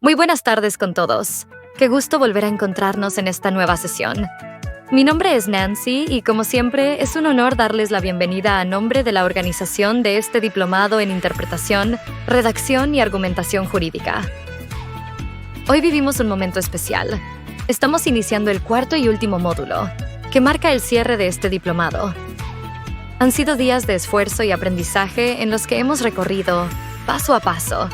Muy buenas tardes con todos. Qué gusto volver a encontrarnos en esta nueva sesión. Mi nombre es Nancy y como siempre es un honor darles la bienvenida a nombre de la organización de este diplomado en Interpretación, Redacción y Argumentación Jurídica. Hoy vivimos un momento especial. Estamos iniciando el cuarto y último módulo, que marca el cierre de este diplomado. Han sido días de esfuerzo y aprendizaje en los que hemos recorrido, paso a paso,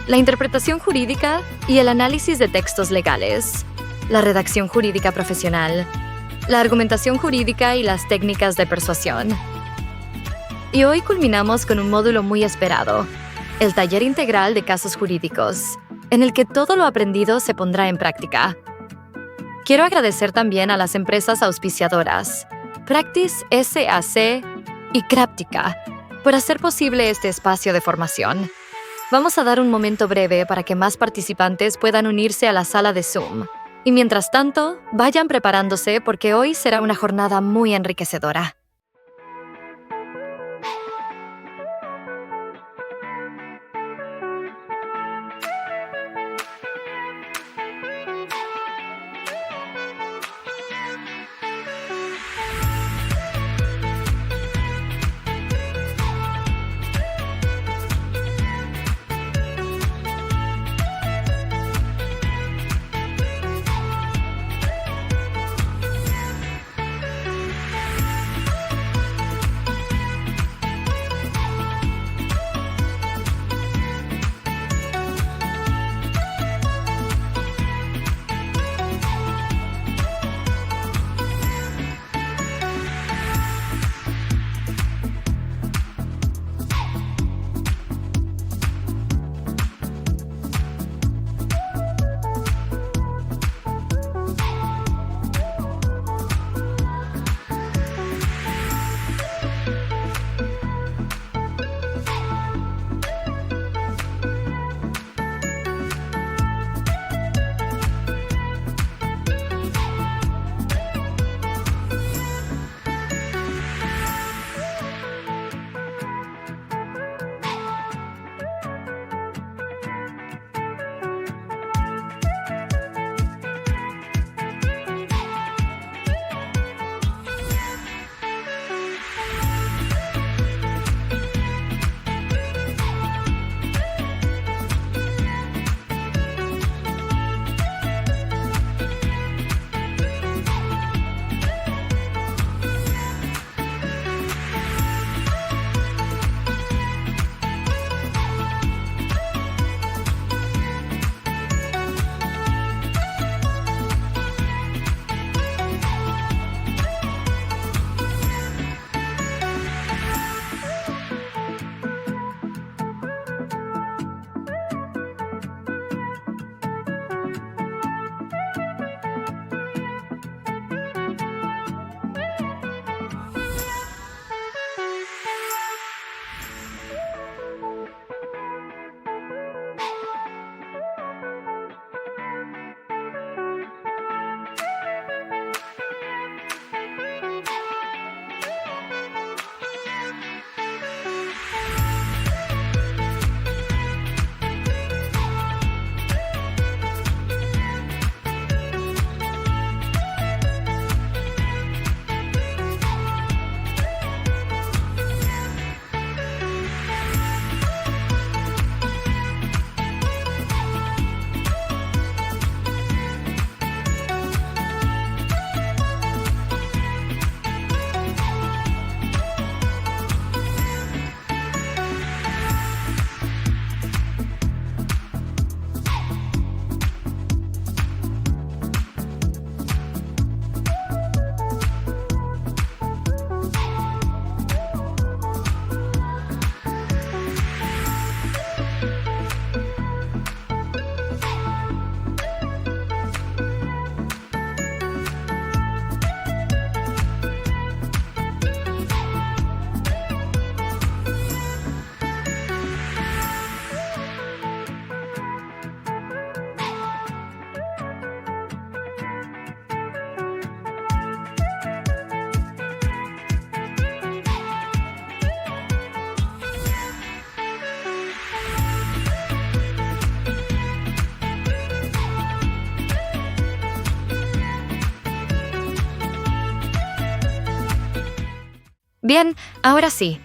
la interpretación jurídica y el análisis de textos legales, la redacción jurídica profesional, la argumentación jurídica y las técnicas de persuasión. Y hoy culminamos con un módulo muy esperado, el taller integral de casos jurídicos, en el que todo lo aprendido se pondrá en práctica. Quiero agradecer también a las empresas auspiciadoras, Practice SAC y Craptica, por hacer posible este espacio de formación. Vamos a dar un momento breve para que más participantes puedan unirse a la sala de Zoom. Y mientras tanto, vayan preparándose porque hoy será una jornada muy enriquecedora. Bien, ahora sí.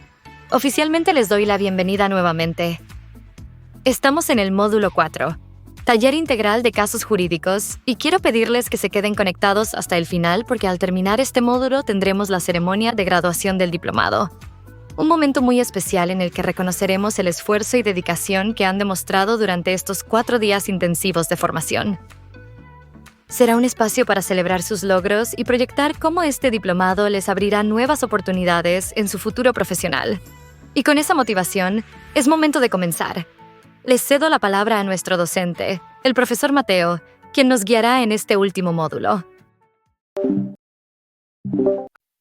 Oficialmente les doy la bienvenida nuevamente. Estamos en el módulo 4, Taller Integral de Casos Jurídicos, y quiero pedirles que se queden conectados hasta el final porque al terminar este módulo tendremos la ceremonia de graduación del diplomado. Un momento muy especial en el que reconoceremos el esfuerzo y dedicación que han demostrado durante estos 4 días intensivos de formación. Será un espacio para celebrar sus logros y proyectar cómo este diplomado les abrirá nuevas oportunidades en su futuro profesional. Y con esa motivación, es momento de comenzar. Les cedo la palabra a nuestro docente, el profesor Mateo, quien nos guiará en este último módulo.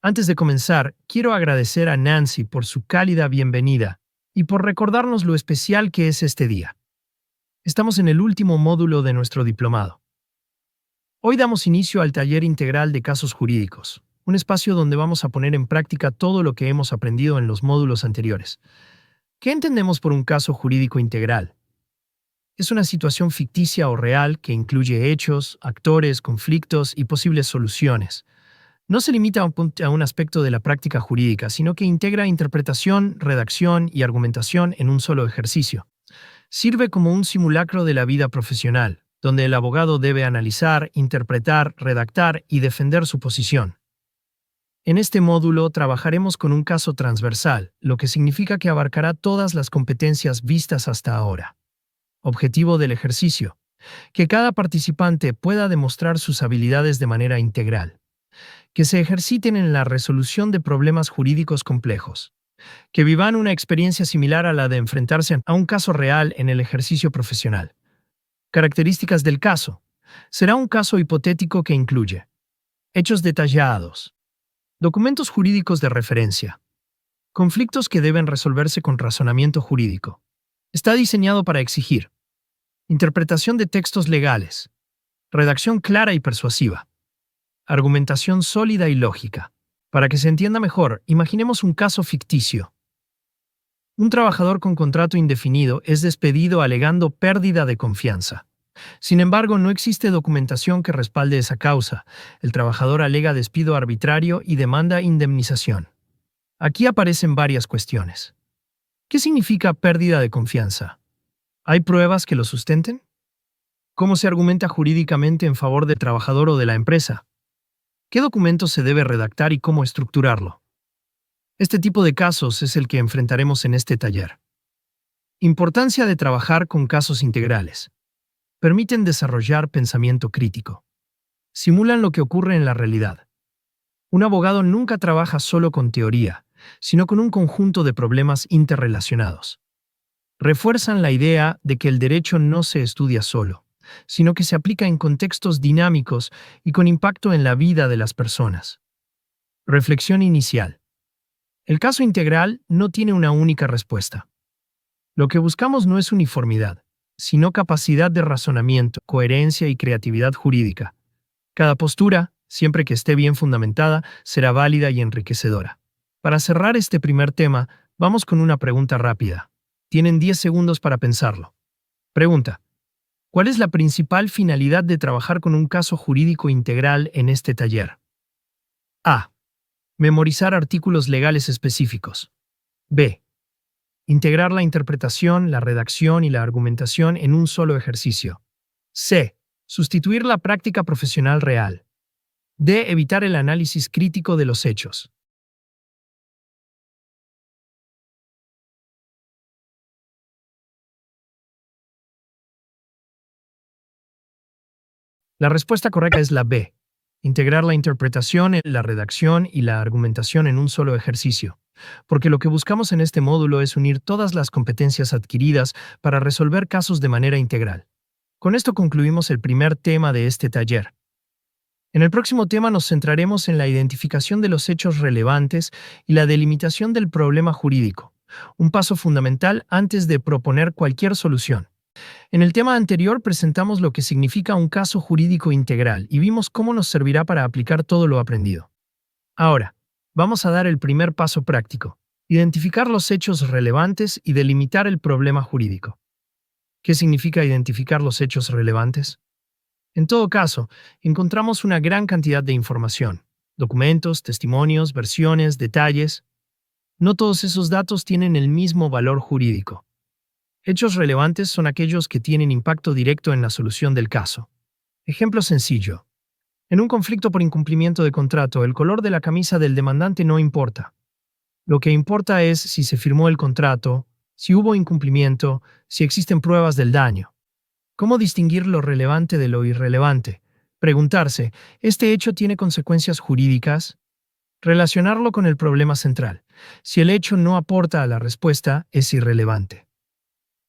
Antes de comenzar, quiero agradecer a Nancy por su cálida bienvenida y por recordarnos lo especial que es este día. Estamos en el último módulo de nuestro diplomado. Hoy damos inicio al taller integral de casos jurídicos, un espacio donde vamos a poner en práctica todo lo que hemos aprendido en los módulos anteriores. ¿Qué entendemos por un caso jurídico integral? Es una situación ficticia o real que incluye hechos, actores, conflictos y posibles soluciones. No se limita a un aspecto de la práctica jurídica, sino que integra interpretación, redacción y argumentación en un solo ejercicio. Sirve como un simulacro de la vida profesional, donde el abogado debe analizar, interpretar, redactar y defender su posición. En este módulo trabajaremos con un caso transversal, lo que significa que abarcará todas las competencias vistas hasta ahora. Objetivo del ejercicio: que cada participante pueda demostrar sus habilidades de manera integral. Que se ejerciten en la resolución de problemas jurídicos complejos. Que vivan una experiencia similar a la de enfrentarse a un caso real en el ejercicio profesional. Características del caso. Será un caso hipotético que incluye hechos detallados, documentos jurídicos de referencia, conflictos que deben resolverse con razonamiento jurídico. Está diseñado para exigir interpretación de textos legales, redacción clara y persuasiva, argumentación sólida y lógica. Para que se entienda mejor, imaginemos un caso ficticio. Un trabajador con contrato indefinido es despedido alegando pérdida de confianza. Sin embargo, no existe documentación que respalde esa causa. El trabajador alega despido arbitrario y demanda indemnización. Aquí aparecen varias cuestiones. ¿Qué significa pérdida de confianza? ¿Hay pruebas que lo sustenten? ¿Cómo se argumenta jurídicamente en favor del trabajador o de la empresa? ¿Qué documento se debe redactar y cómo estructurarlo? Este tipo de casos es el que enfrentaremos en este taller. Importancia de trabajar con casos integrales. Permiten desarrollar pensamiento crítico. Simulan lo que ocurre en la realidad. Un abogado nunca trabaja solo con teoría, sino con un conjunto de problemas interrelacionados. Refuerzan la idea de que el derecho no se estudia solo, sino que se aplica en contextos dinámicos y con impacto en la vida de las personas. Reflexión inicial. El caso integral no tiene una única respuesta. Lo que buscamos no es uniformidad, sino capacidad de razonamiento, coherencia y creatividad jurídica. Cada postura, siempre que esté bien fundamentada, será válida y enriquecedora. Para cerrar este primer tema, vamos con una pregunta rápida. Tienen 10 segundos para pensarlo. Pregunta: ¿cuál es la principal finalidad de trabajar con un caso jurídico integral en este taller? A. Memorizar artículos legales específicos. B. Integrar la interpretación, la redacción y la argumentación en un solo ejercicio. C. Sustituir la práctica profesional real. D. Evitar el análisis crítico de los hechos. La respuesta correcta es la B. Integrar la interpretación, la redacción y la argumentación en un solo ejercicio. Porque lo que buscamos en este módulo es unir todas las competencias adquiridas para resolver casos de manera integral. Con esto concluimos el primer tema de este taller. En el próximo tema nos centraremos en la identificación de los hechos relevantes y la delimitación del problema jurídico, un paso fundamental antes de proponer cualquier solución. En el tema anterior presentamos lo que significa un caso jurídico integral y vimos cómo nos servirá para aplicar todo lo aprendido. Ahora, vamos a dar el primer paso práctico: identificar los hechos relevantes y delimitar el problema jurídico. ¿Qué significa identificar los hechos relevantes? En todo caso, encontramos una gran cantidad de información: documentos, testimonios, versiones, detalles. no todos esos datos tienen el mismo valor jurídico. Hechos relevantes son aquellos que tienen impacto directo en la solución del caso. Ejemplo sencillo. En un conflicto por incumplimiento de contrato, el color de la camisa del demandante no importa. Lo que importa es si se firmó el contrato, si hubo incumplimiento, si existen pruebas del daño. ¿Cómo distinguir lo relevante de lo irrelevante? Preguntarse, ¿este hecho tiene consecuencias jurídicas? Relacionarlo con el problema central. Si el hecho no aporta a la respuesta, es irrelevante.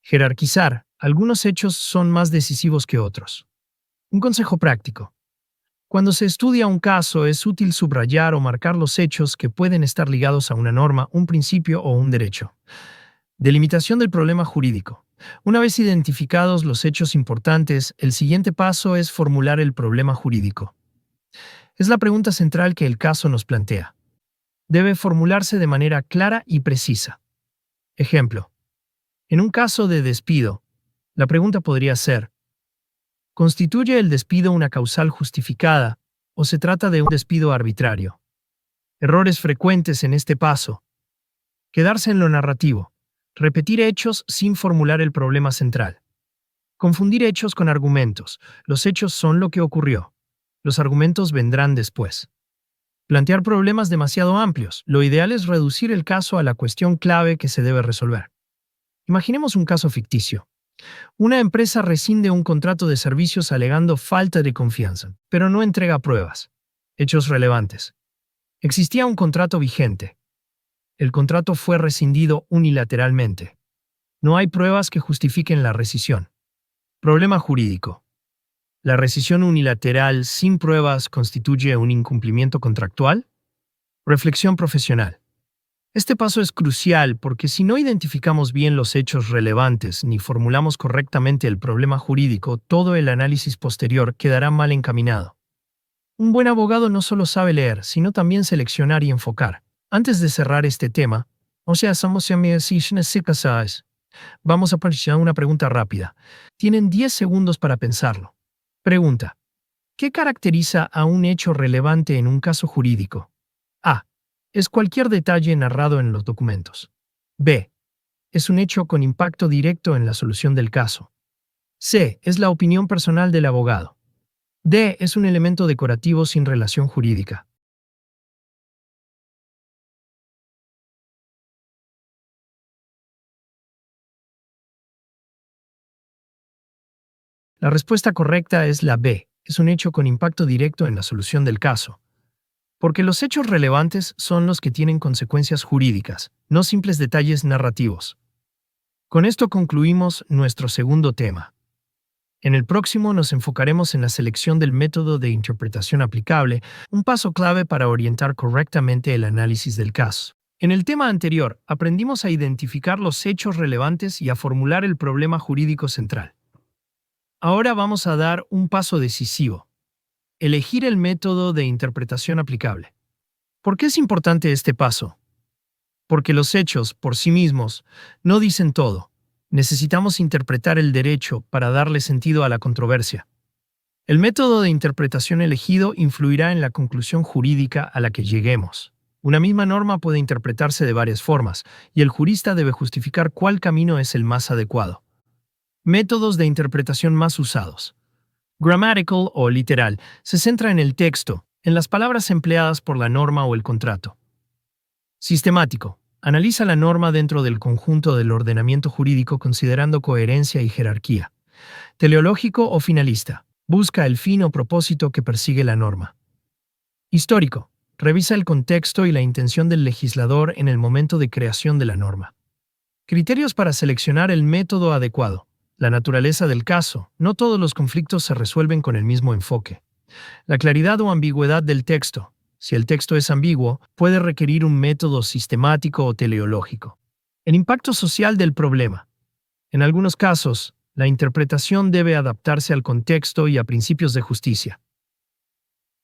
Jerarquizar. Algunos hechos son más decisivos que otros. Un consejo práctico. Cuando se estudia un caso, es útil subrayar o marcar los hechos que pueden estar ligados a una norma, un principio o un derecho. Delimitación del problema jurídico. Una vez identificados los hechos importantes, el siguiente paso es formular el problema jurídico. Es la pregunta central que el caso nos plantea. Debe formularse de manera clara y precisa. Ejemplo. En un caso de despido, la pregunta podría ser: ¿constituye el despido una causal justificada o se trata de un despido arbitrario? Errores frecuentes en este paso. Quedarse en lo narrativo. Repetir hechos sin formular el problema central. Confundir hechos con argumentos. Los hechos son lo que ocurrió. Los argumentos vendrán después. Plantear problemas demasiado amplios. Lo ideal es reducir el caso a la cuestión clave que se debe resolver. Imaginemos un caso ficticio. Una empresa rescinde un contrato de servicios alegando falta de confianza, pero no entrega pruebas. Hechos relevantes. Existía un contrato vigente. El contrato fue rescindido unilateralmente. No hay pruebas que justifiquen la rescisión. Problema jurídico. ¿La rescisión unilateral sin pruebas constituye un incumplimiento contractual? Reflexión profesional. Este paso es crucial porque si no identificamos bien los hechos relevantes ni formulamos correctamente el problema jurídico, todo el análisis posterior quedará mal encaminado. Un buen abogado no solo sabe leer, sino también seleccionar y enfocar. Antes de cerrar este tema, vamos a presentar una pregunta rápida. Tienen 10 segundos para pensarlo. Pregunta: ¿qué caracteriza a un hecho relevante en un caso jurídico? A. Es cualquier detalle narrado en los documentos. B. Es un hecho con impacto directo en la solución del caso. C. Es la opinión personal del abogado. D. Es un elemento decorativo sin relación jurídica. La respuesta correcta es la B. Es un hecho con impacto directo en la solución del caso. Porque los hechos relevantes son los que tienen consecuencias jurídicas, no simples detalles narrativos. Con esto concluimos nuestro segundo tema. En el próximo nos enfocaremos en la selección del método de interpretación aplicable, un paso clave para orientar correctamente el análisis del caso. En el tema anterior, aprendimos a identificar los hechos relevantes y a formular el problema jurídico central. Ahora vamos a dar un paso decisivo: elegir el método de interpretación aplicable. ¿Por qué es importante este paso? Porque los hechos, por sí mismos, no dicen todo. Necesitamos interpretar el derecho para darle sentido a la controversia. El método de interpretación elegido influirá en la conclusión jurídica a la que lleguemos. Una misma norma puede interpretarse de varias formas, y el jurista debe justificar cuál camino es el más adecuado. Métodos de interpretación más usados. Grammatical o literal se centra en el texto, en las palabras empleadas por la norma o el contrato. Sistemático. Analiza la norma dentro del conjunto del ordenamiento jurídico considerando coherencia y jerarquía. Teleológico o finalista. Busca el fin o propósito que persigue la norma. Histórico. Revisa el contexto y la intención del legislador en el momento de creación de la norma. Criterios para seleccionar el método adecuado. La naturaleza del caso. No todos los conflictos se resuelven con el mismo enfoque. La claridad o ambigüedad del texto. Si el texto es ambiguo, puede requerir un método sistemático o teleológico. El impacto social del problema. En algunos casos, la interpretación debe adaptarse al contexto y a principios de justicia.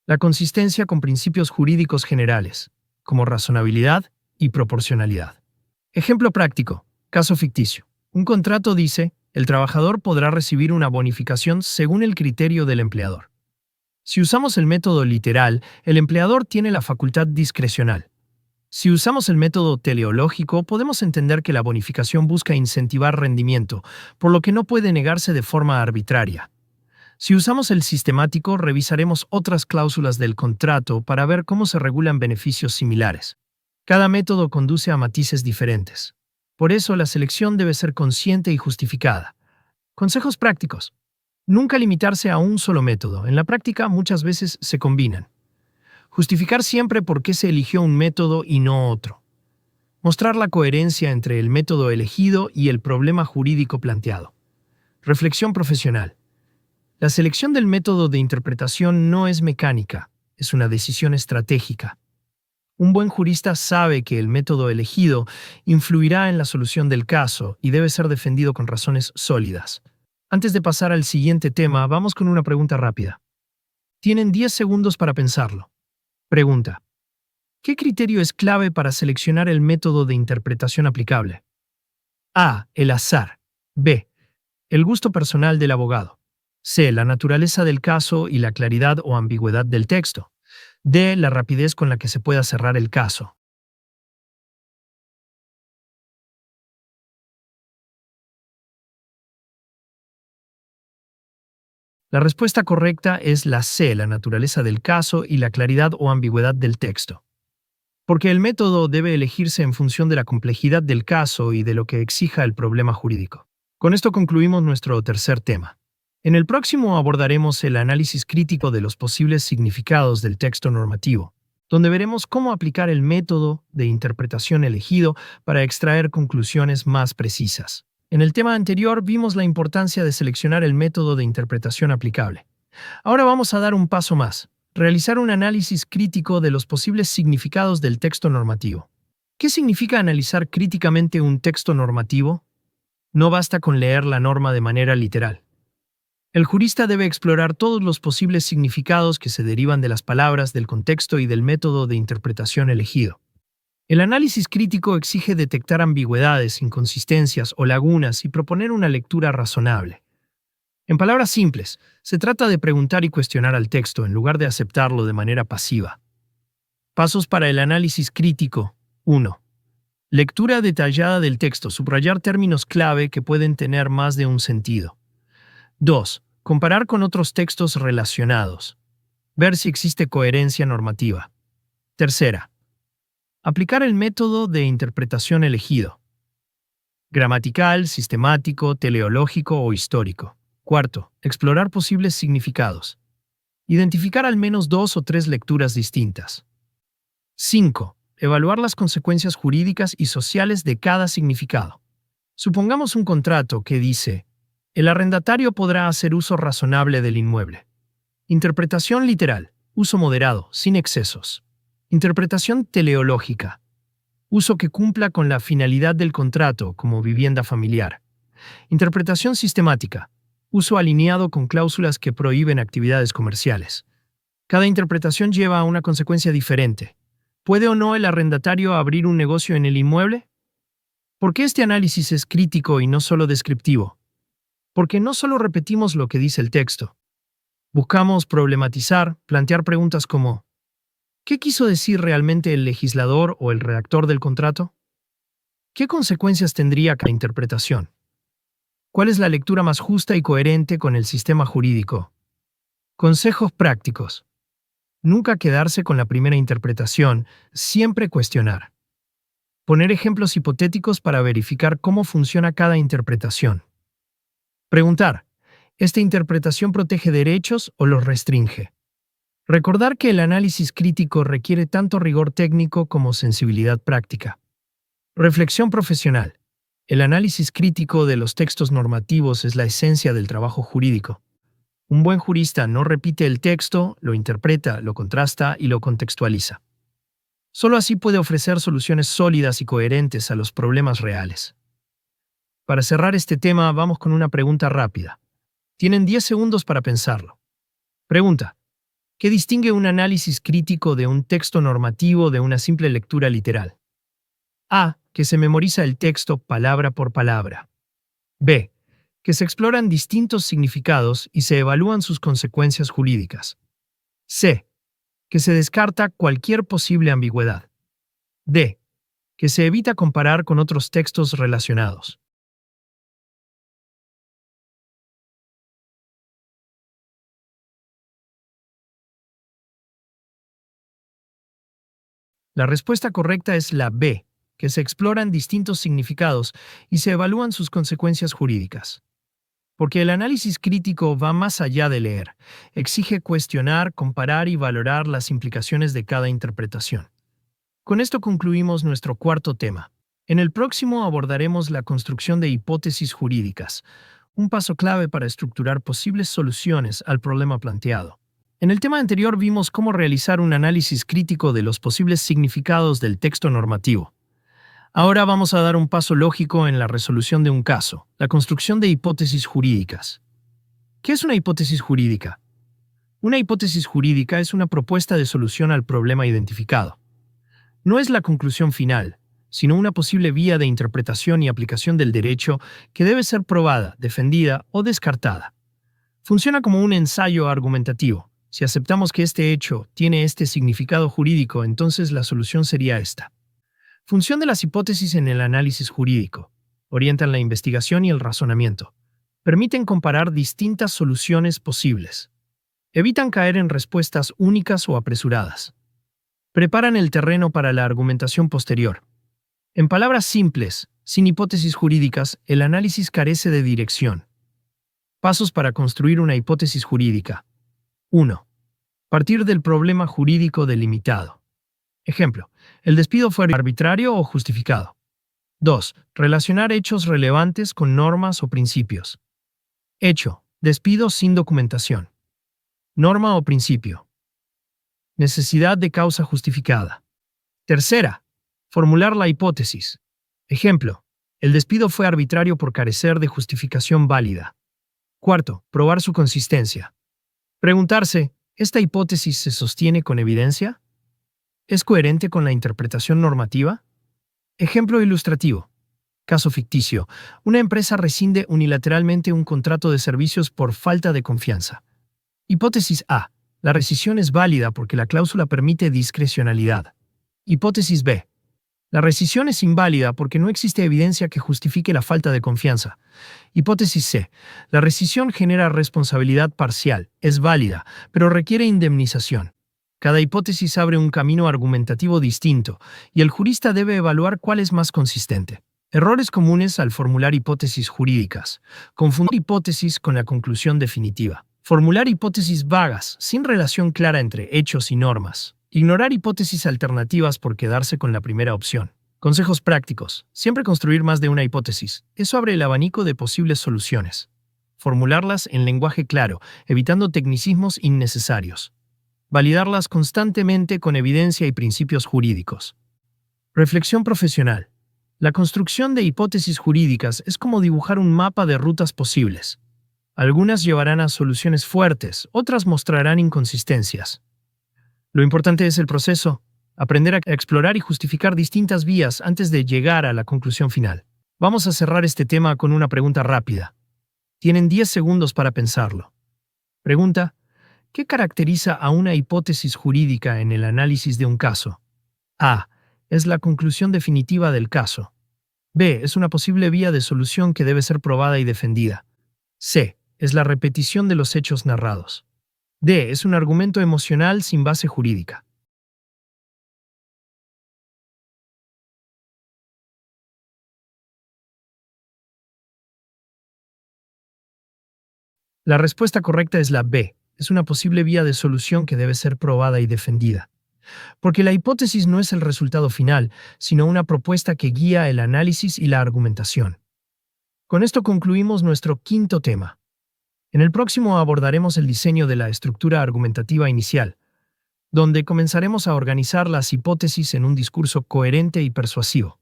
La consistencia con principios jurídicos generales, como razonabilidad y proporcionalidad. Ejemplo práctico. Caso ficticio. Un contrato dice: el trabajador podrá recibir una bonificación según el criterio del empleador. Si usamos el método literal, el empleador tiene la facultad discrecional. Si usamos el método teleológico, podemos entender que la bonificación busca incentivar rendimiento, por lo que no puede negarse de forma arbitraria. Si usamos el sistemático, revisaremos otras cláusulas del contrato para ver cómo se regulan beneficios similares. Cada método conduce a matices diferentes. Por eso, la selección debe ser consciente y justificada. Consejos prácticos. Nunca limitarse a un solo método. En la práctica, muchas veces se combinan. Justificar siempre por qué se eligió un método y no otro. Mostrar la coherencia entre el método elegido y el problema jurídico planteado. Reflexión profesional. La selección del método de interpretación no es mecánica, es una decisión estratégica. Un buen jurista sabe que el método elegido influirá en la solución del caso y debe ser defendido con razones sólidas. Antes de pasar al siguiente tema, vamos con una pregunta rápida. Tienen 10 segundos para pensarlo. Pregunta: ¿qué criterio es clave para seleccionar el método de interpretación aplicable? A. El azar. B. El gusto personal del abogado. C. La naturaleza del caso y la claridad o ambigüedad del texto. D. La rapidez con la que se pueda cerrar el caso. La respuesta correcta es la C. La naturaleza del caso y la claridad o ambigüedad del texto. Porque el método debe elegirse en función de la complejidad del caso y de lo que exija el problema jurídico. Con esto concluimos nuestro tercer tema. En el próximo abordaremos el análisis crítico de los posibles significados del texto normativo, donde veremos cómo aplicar el método de interpretación elegido para extraer conclusiones más precisas. En el tema anterior vimos la importancia de seleccionar el método de interpretación aplicable. Ahora vamos a dar un paso más, realizar un análisis crítico de los posibles significados del texto normativo. ¿Qué significa analizar críticamente un texto normativo? No basta con leer la norma de manera literal. El jurista debe explorar todos los posibles significados que se derivan de las palabras, del contexto y del método de interpretación elegido. El análisis crítico exige detectar ambigüedades, inconsistencias o lagunas y proponer una lectura razonable. En palabras simples, se trata de preguntar y cuestionar al texto en lugar de aceptarlo de manera pasiva. Pasos para el análisis crítico. 1. Lectura detallada del texto, subrayar términos clave que pueden tener más de un sentido. 2. Comparar con otros textos relacionados. Ver si existe coherencia normativa. Tercera. Aplicar el método de interpretación elegido. Gramatical, sistemático, teleológico o histórico. Cuarto. Explorar posibles significados. Identificar al menos 2 o 3 lecturas distintas. 5. Evaluar las consecuencias jurídicas y sociales de cada significado. Supongamos un contrato que dice: el arrendatario podrá hacer uso razonable del inmueble. Interpretación literal. Uso moderado, sin excesos. Interpretación teleológica. Uso que cumpla con la finalidad del contrato, como vivienda familiar. Interpretación sistemática. Uso alineado con cláusulas que prohíben actividades comerciales. Cada interpretación lleva a una consecuencia diferente. ¿Puede o no el arrendatario abrir un negocio en el inmueble? ¿Por qué este análisis es crítico y no solo descriptivo? Porque no solo repetimos lo que dice el texto. Buscamos problematizar, plantear preguntas como: ¿qué quiso decir realmente el legislador o el redactor del contrato? ¿Qué consecuencias tendría cada interpretación? ¿Cuál es la lectura más justa y coherente con el sistema jurídico? Consejos prácticos. Nunca quedarse con la primera interpretación, siempre cuestionar. Poner ejemplos hipotéticos para verificar cómo funciona cada interpretación. Preguntar: ¿esta interpretación protege derechos o los restringe? Recordar que el análisis crítico requiere tanto rigor técnico como sensibilidad práctica. Reflexión profesional. El análisis crítico de los textos normativos es la esencia del trabajo jurídico. Un buen jurista no repite el texto, lo interpreta, lo contrasta y lo contextualiza. Solo así puede ofrecer soluciones sólidas y coherentes a los problemas reales. Para cerrar este tema, vamos con una pregunta rápida. Tienen 10 segundos para pensarlo. Pregunta: ¿qué distingue un análisis crítico de un texto normativo de una simple lectura literal? A. Que se memoriza el texto palabra por palabra. B. Que se exploran distintos significados y se evalúan sus consecuencias jurídicas. C. Que se descarta cualquier posible ambigüedad. D. Que se evita comparar con otros textos relacionados. La respuesta correcta es la B, que se exploran distintos significados y se evalúan sus consecuencias jurídicas. Porque el análisis crítico va más allá de leer, exige cuestionar, comparar y valorar las implicaciones de cada interpretación. Con esto concluimos nuestro cuarto tema. En el próximo abordaremos la construcción de hipótesis jurídicas, un paso clave para estructurar posibles soluciones al problema planteado. En el tema anterior vimos cómo realizar un análisis crítico de los posibles significados del texto normativo. Ahora vamos a dar un paso lógico en la resolución de un caso, la construcción de hipótesis jurídicas. ¿Qué es una hipótesis jurídica? Una hipótesis jurídica es una propuesta de solución al problema identificado. No es la conclusión final, sino una posible vía de interpretación y aplicación del derecho que debe ser probada, defendida o descartada. Funciona como un ensayo argumentativo. Si aceptamos que este hecho tiene este significado jurídico, entonces la solución sería esta. Función de las hipótesis en el análisis jurídico. Orientan la investigación y el razonamiento. Permiten comparar distintas soluciones posibles. Evitan caer en respuestas únicas o apresuradas. Preparan el terreno para la argumentación posterior. En palabras simples, sin hipótesis jurídicas, el análisis carece de dirección. Pasos para construir una hipótesis jurídica. 1. Partir del problema jurídico delimitado. Ejemplo, ¿el despido fue arbitrario o justificado? 2. Relacionar hechos relevantes con normas o principios. Hecho, despido sin documentación. Norma o principio. Necesidad de causa justificada. Tercera, formular la hipótesis. Ejemplo, el despido fue arbitrario por carecer de justificación válida. Cuarto, probar su consistencia. Preguntarse, ¿esta hipótesis se sostiene con evidencia? ¿Es coherente con la interpretación normativa? Ejemplo ilustrativo. Caso ficticio. Una empresa rescinde unilateralmente un contrato de servicios por falta de confianza. Hipótesis A. La rescisión es válida porque la cláusula permite discrecionalidad. Hipótesis B. La rescisión es inválida porque no existe evidencia que justifique la falta de confianza. Hipótesis C. La rescisión genera responsabilidad parcial, es válida, pero requiere indemnización. Cada hipótesis abre un camino argumentativo distinto, y el jurista debe evaluar cuál es más consistente. Errores comunes al formular hipótesis jurídicas. Confundir hipótesis con la conclusión definitiva. Formular hipótesis vagas, sin relación clara entre hechos y normas. Ignorar hipótesis alternativas por quedarse con la primera opción. Consejos prácticos. Siempre construir más de una hipótesis. Eso abre el abanico de posibles soluciones. Formularlas en lenguaje claro, evitando tecnicismos innecesarios. Validarlas constantemente con evidencia y principios jurídicos. Reflexión profesional. La construcción de hipótesis jurídicas es como dibujar un mapa de rutas posibles. Algunas llevarán a soluciones fuertes, otras mostrarán inconsistencias. Lo importante es el proceso, aprender a explorar y justificar distintas vías antes de llegar a la conclusión final. Vamos a cerrar este tema con una pregunta rápida. Tienen 10 segundos para pensarlo. Pregunta: ¿qué caracteriza a una hipótesis jurídica en el análisis de un caso? A. Es la conclusión definitiva del caso. B. Es una posible vía de solución que debe ser probada y defendida. C. Es la repetición de los hechos narrados. D. Es un argumento emocional sin base jurídica. La respuesta correcta es la B. Es una posible vía de solución que debe ser probada y defendida. Porque la hipótesis no es el resultado final, sino una propuesta que guía el análisis y la argumentación. Con esto concluimos nuestro quinto tema. En el próximo abordaremos el diseño de la estructura argumentativa inicial, donde comenzaremos a organizar las hipótesis en un discurso coherente y persuasivo.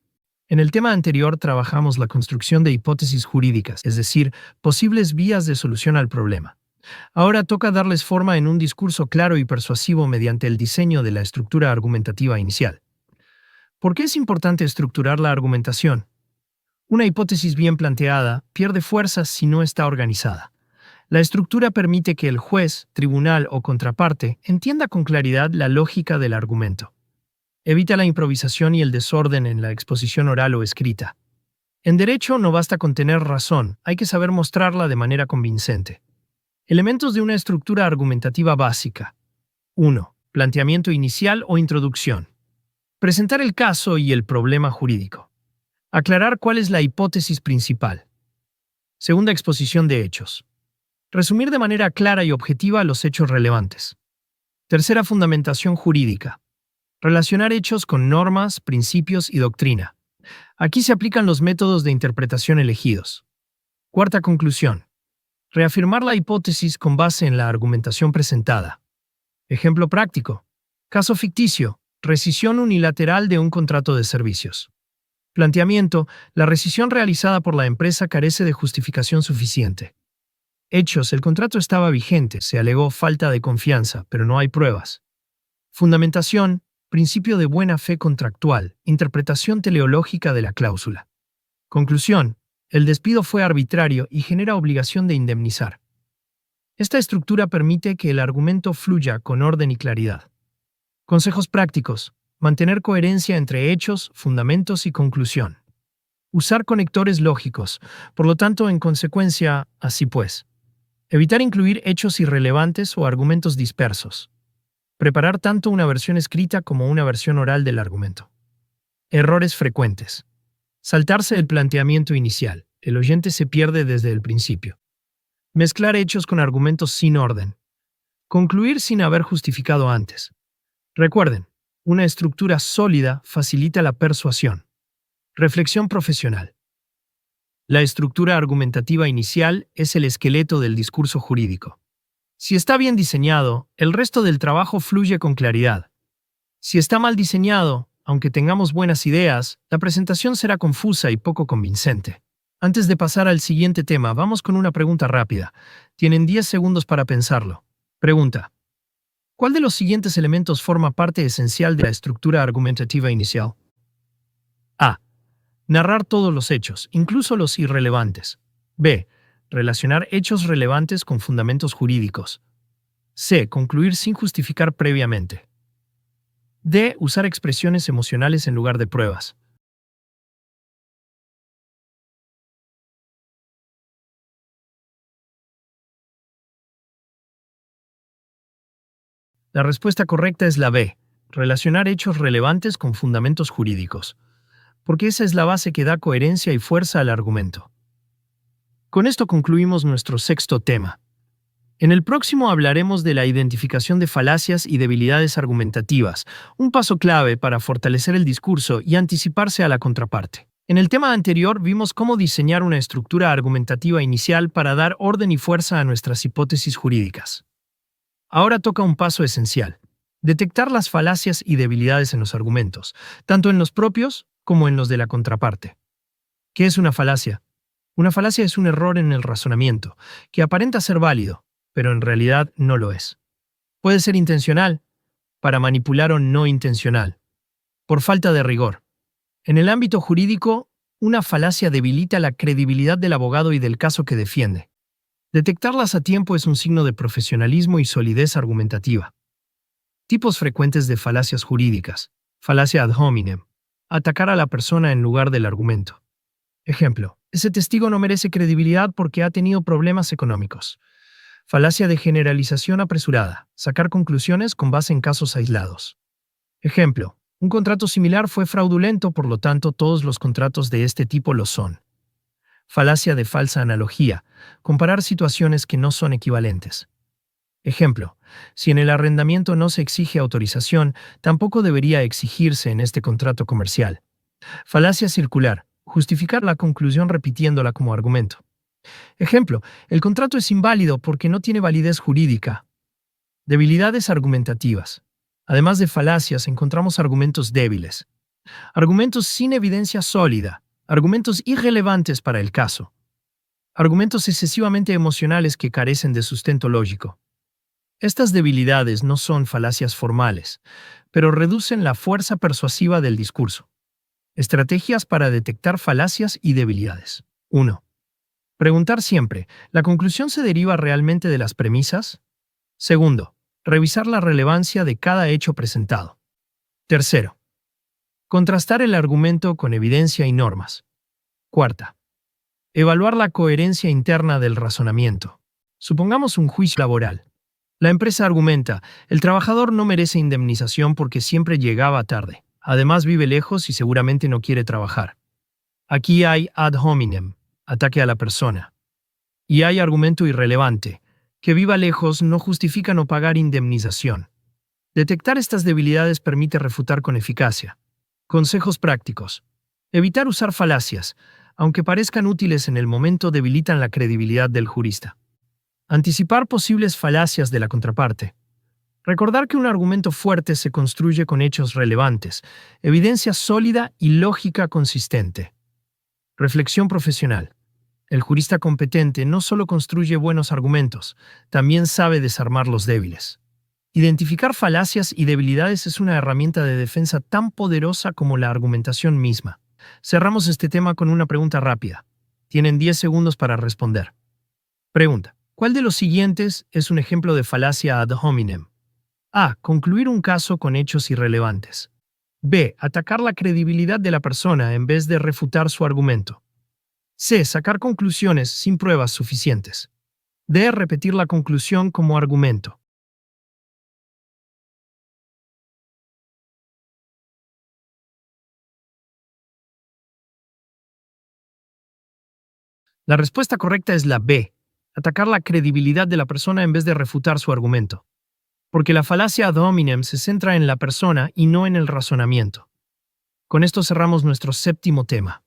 En el tema anterior trabajamos la construcción de hipótesis jurídicas, es decir, posibles vías de solución al problema. Ahora toca darles forma en un discurso claro y persuasivo mediante el diseño de la estructura argumentativa inicial. ¿Por qué es importante estructurar la argumentación? Una hipótesis bien planteada pierde fuerza si no está organizada. La estructura permite que el juez, tribunal o contraparte entienda con claridad la lógica del argumento. Evita la improvisación y el desorden en la exposición oral o escrita. En derecho no basta con tener razón, hay que saber mostrarla de manera convincente. Elementos de una estructura argumentativa básica. 1. Planteamiento inicial o introducción. Presentar el caso y el problema jurídico. Aclarar cuál es la hipótesis principal. Segunda exposición de hechos. Resumir de manera clara y objetiva los hechos relevantes. Tercera fundamentación jurídica. Relacionar hechos con normas, principios y doctrina. Aquí se aplican los métodos de interpretación elegidos. Cuarta conclusión. Reafirmar la hipótesis con base en la argumentación presentada. Ejemplo práctico. Caso ficticio. Rescisión unilateral de un contrato de servicios. Planteamiento. La rescisión realizada por la empresa carece de justificación suficiente. Hechos. El contrato estaba vigente, se alegó falta de confianza, pero no hay pruebas. Fundamentación. Principio de buena fe contractual. Interpretación teleológica de la cláusula. Conclusión. El despido fue arbitrario y genera obligación de indemnizar. Esta estructura permite que el argumento fluya con orden y claridad. Consejos prácticos. Mantener coherencia entre hechos, fundamentos y conclusión. Usar conectores lógicos, por lo tanto, en consecuencia, así pues. Evitar incluir hechos irrelevantes o argumentos dispersos. Preparar tanto una versión escrita como una versión oral del argumento. Errores frecuentes. Saltarse el planteamiento inicial. El oyente se pierde desde el principio. Mezclar hechos con argumentos sin orden. Concluir sin haber justificado antes. Recuerden, una estructura sólida facilita la persuasión. Reflexión profesional. La estructura argumentativa inicial es el esqueleto del discurso jurídico. Si está bien diseñado, el resto del trabajo fluye con claridad. Si está mal diseñado, aunque tengamos buenas ideas, la presentación será confusa y poco convincente. Antes de pasar al siguiente tema, vamos con una pregunta rápida. Tienen 10 segundos para pensarlo. Pregunta. ¿Cuál de los siguientes elementos forma parte esencial de la estructura argumentativa inicial? A. Narrar todos los hechos, incluso los irrelevantes. B. Relacionar hechos relevantes con fundamentos jurídicos. C. Concluir sin justificar previamente. D. Usar expresiones emocionales en lugar de pruebas. La respuesta correcta es la B. Relacionar hechos relevantes con fundamentos jurídicos. Porque esa es la base que da coherencia y fuerza al argumento. Con esto concluimos nuestro sexto tema. En el próximo hablaremos de la identificación de falacias y debilidades argumentativas, un paso clave para fortalecer el discurso y anticiparse a la contraparte. En el tema anterior vimos cómo diseñar una estructura argumentativa inicial para dar orden y fuerza a nuestras hipótesis jurídicas. Ahora toca un paso esencial: detectar las falacias y debilidades en los argumentos, tanto en los propios como en los de la contraparte. ¿Qué es una falacia? Una falacia es un error en el razonamiento, que aparenta ser válido, pero en realidad no lo es. Puede ser intencional, para manipular o no intencional, por falta de rigor. En el ámbito jurídico, una falacia debilita la credibilidad del abogado y del caso que defiende. Detectarlas a tiempo es un signo de profesionalismo y solidez argumentativa. Tipos frecuentes de falacias jurídicas. Falacia ad hominem. Atacar a la persona en lugar del argumento. Ejemplo: ese testigo no merece credibilidad porque ha tenido problemas económicos. Falacia de generalización apresurada. Sacar conclusiones con base en casos aislados. Ejemplo: un contrato similar fue fraudulento, por lo tanto todos los contratos de este tipo lo son. Falacia de falsa analogía. Comparar situaciones que no son equivalentes. Ejemplo: si en el arrendamiento no se exige autorización, tampoco debería exigirse en este contrato comercial. Falacia circular. Justificar la conclusión repitiéndola como argumento. Ejemplo: el contrato es inválido porque no tiene validez jurídica. Debilidades argumentativas. Además de falacias, encontramos argumentos débiles. Argumentos sin evidencia sólida. Argumentos irrelevantes para el caso. Argumentos excesivamente emocionales que carecen de sustento lógico. Estas debilidades no son falacias formales, pero reducen la fuerza persuasiva del discurso. Estrategias para detectar falacias y debilidades. 1. Preguntar siempre: ¿la conclusión se deriva realmente de las premisas? Segundo, revisar la relevancia de cada hecho presentado. Tercero, Contrastar el argumento con evidencia y normas. Cuarta, evaluar la coherencia interna del razonamiento. Supongamos un juicio laboral. La empresa argumenta, el trabajador no merece indemnización porque siempre llegaba tarde. Además vive lejos y seguramente no quiere trabajar. Aquí hay ad hominem, ataque a la persona. Y hay argumento irrelevante, que viva lejos no justifica no pagar indemnización. Detectar estas debilidades permite refutar con eficacia. Consejos prácticos. Evitar usar falacias, aunque parezcan útiles en el momento, debilitan la credibilidad del jurista. Anticipar posibles falacias de la contraparte. Recordar que un argumento fuerte se construye con hechos relevantes, evidencia sólida y lógica consistente. Reflexión profesional. El jurista competente no solo construye buenos argumentos, también sabe desarmar los débiles. Identificar falacias y debilidades es una herramienta de defensa tan poderosa como la argumentación misma. Cerramos este tema con una pregunta rápida. Tienen 10 segundos para responder. Pregunta. ¿Cuál de los siguientes es un ejemplo de falacia ad hominem? A. Concluir un caso con hechos irrelevantes. B. Atacar la credibilidad de la persona en vez de refutar su argumento. C. Sacar conclusiones sin pruebas suficientes. D. Repetir la conclusión como argumento. La respuesta correcta es la B. Atacar la credibilidad de la persona en vez de refutar su argumento. Porque la falacia ad hominem se centra en la persona y no en el razonamiento. Con esto cerramos nuestro séptimo tema.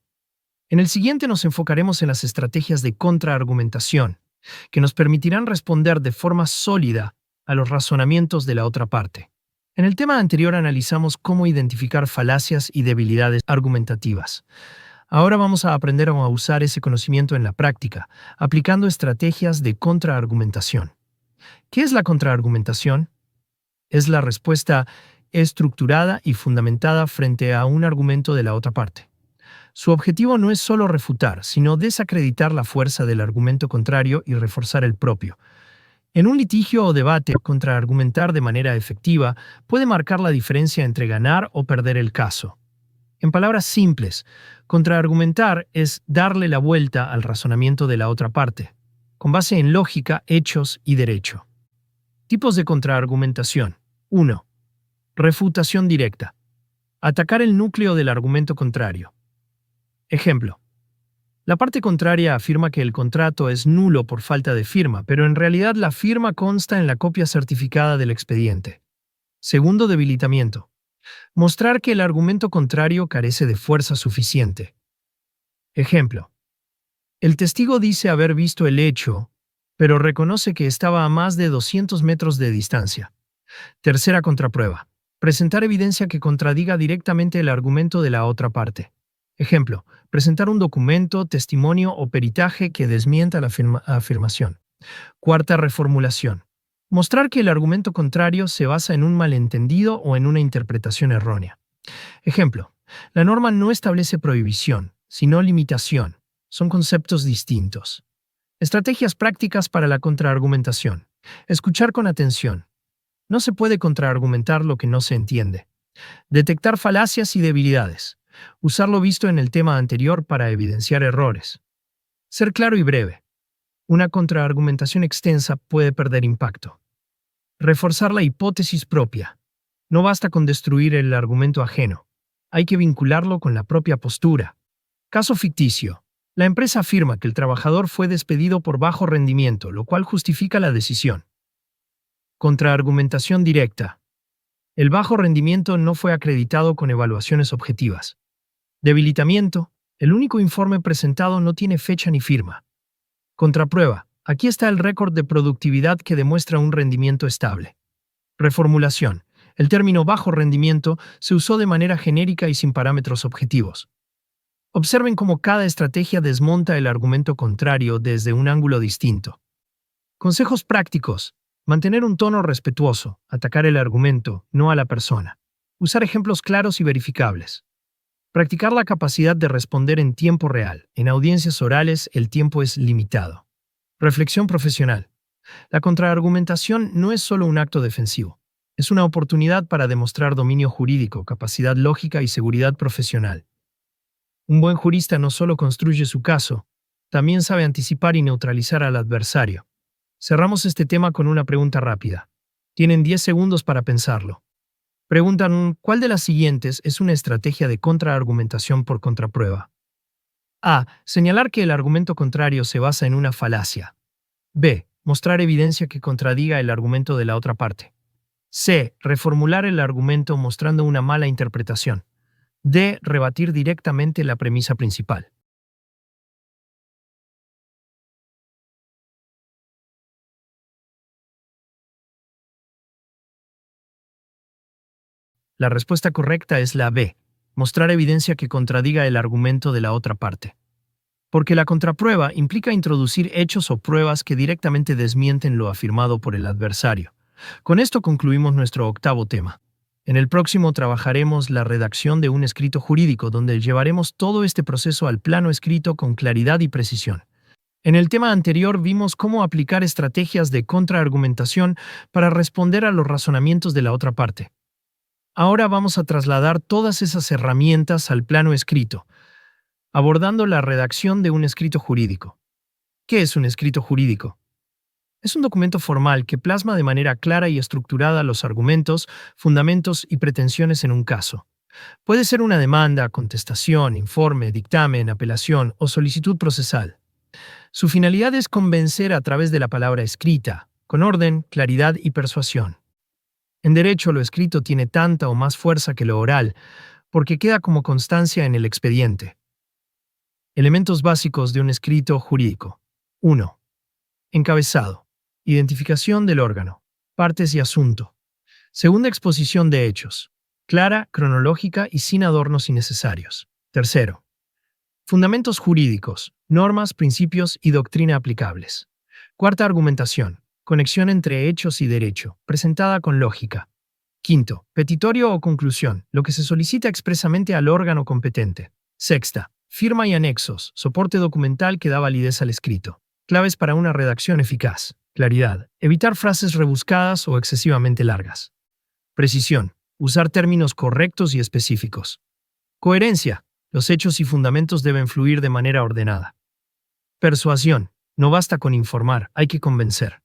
En el siguiente nos enfocaremos en las estrategias de contraargumentación, que nos permitirán responder de forma sólida a los razonamientos de la otra parte. En el tema anterior analizamos cómo identificar falacias y debilidades argumentativas. Ahora vamos a aprender a usar ese conocimiento en la práctica, aplicando estrategias de contraargumentación. ¿Qué es la contraargumentación? Es la respuesta estructurada y fundamentada frente a un argumento de la otra parte. Su objetivo no es solo refutar, sino desacreditar la fuerza del argumento contrario y reforzar el propio. En un litigio o debate, contraargumentar de manera efectiva puede marcar la diferencia entre ganar o perder el caso. En palabras simples, contraargumentar es darle la vuelta al razonamiento de la otra parte, con base en lógica, hechos y derecho. Tipos de contraargumentación. 1. Refutación directa. Atacar el núcleo del argumento contrario. Ejemplo. La parte contraria afirma que el contrato es nulo por falta de firma, pero en realidad la firma consta en la copia certificada del expediente. Segundo debilitamiento. Mostrar que el argumento contrario carece de fuerza suficiente. Ejemplo. El testigo dice haber visto el hecho, pero reconoce que estaba a más de 200 metros de distancia. Tercera contraprueba. Presentar evidencia que contradiga directamente el argumento de la otra parte. Ejemplo. Presentar un documento, testimonio o peritaje que desmienta la afirmación. Cuarta reformulación. Mostrar que el argumento contrario se basa en un malentendido o en una interpretación errónea. Ejemplo. La norma no establece prohibición, sino limitación. Son conceptos distintos. Estrategias prácticas para la contraargumentación. Escuchar con atención. No se puede contraargumentar lo que no se entiende. Detectar falacias y debilidades. Usar lo visto en el tema anterior para evidenciar errores. Ser claro y breve. Una contraargumentación extensa puede perder impacto. Reforzar la hipótesis propia. No basta con destruir el argumento ajeno. Hay que vincularlo con la propia postura. Caso ficticio. La empresa afirma que el trabajador fue despedido por bajo rendimiento, lo cual justifica la decisión. Contraargumentación directa. El bajo rendimiento no fue acreditado con evaluaciones objetivas. Debilitamiento. El único informe presentado no tiene fecha ni firma. Contraprueba. Aquí está el récord de productividad que demuestra un rendimiento estable. Reformulación. El término bajo rendimiento se usó de manera genérica y sin parámetros objetivos. Observen cómo cada estrategia desmonta el argumento contrario desde un ángulo distinto. Consejos prácticos. Mantener un tono respetuoso, atacar el argumento, no a la persona. Usar ejemplos claros y verificables. Practicar la capacidad de responder en tiempo real. En audiencias orales el tiempo es limitado. Reflexión profesional. La contraargumentación no es solo un acto defensivo. Es una oportunidad para demostrar dominio jurídico, capacidad lógica y seguridad profesional. Un buen jurista no solo construye su caso, también sabe anticipar y neutralizar al adversario. Cerramos este tema con una pregunta rápida. Tienen 10 segundos para pensarlo. Preguntan, ¿cuál de las siguientes es una estrategia de contraargumentación por contraprueba? A. Señalar que el argumento contrario se basa en una falacia. B. Mostrar evidencia que contradiga el argumento de la otra parte. C. Reformular el argumento mostrando una mala interpretación. D. Rebatir directamente la premisa principal. La respuesta correcta es la B. Mostrar evidencia que contradiga el argumento de la otra parte. Porque la contraprueba implica introducir hechos o pruebas que directamente desmienten lo afirmado por el adversario. Con esto concluimos nuestro octavo tema. En el próximo trabajaremos la redacción de un escrito jurídico donde llevaremos todo este proceso al plano escrito con claridad y precisión. En el tema anterior vimos cómo aplicar estrategias de contraargumentación para responder a los razonamientos de la otra parte. Ahora vamos a trasladar todas esas herramientas al plano escrito, abordando la redacción de un escrito jurídico. ¿Qué es un escrito jurídico? Es un documento formal que plasma de manera clara y estructurada los argumentos, fundamentos y pretensiones en un caso. Puede ser una demanda, contestación, informe, dictamen, apelación o solicitud procesal. Su finalidad es convencer a través de la palabra escrita, con orden, claridad y persuasión. En derecho, lo escrito tiene tanta o más fuerza que lo oral, porque queda como constancia en el expediente. Elementos básicos de un escrito jurídico. 1. Encabezado. Identificación del órgano. Partes y asunto. Segunda, exposición de hechos. Clara, cronológica y sin adornos innecesarios. Tercero. Fundamentos jurídicos. Normas, principios y doctrina aplicables. Cuarta, argumentación. Conexión entre hechos y derecho, presentada con lógica. Quinto, petitorio o conclusión, lo que se solicita expresamente al órgano competente. Sexta, firma y anexos, soporte documental que da validez al escrito. Claves para una redacción eficaz. Claridad, evitar frases rebuscadas o excesivamente largas. Precisión, usar términos correctos y específicos. Coherencia, los hechos y fundamentos deben fluir de manera ordenada. Persuasión, no basta con informar, hay que convencer.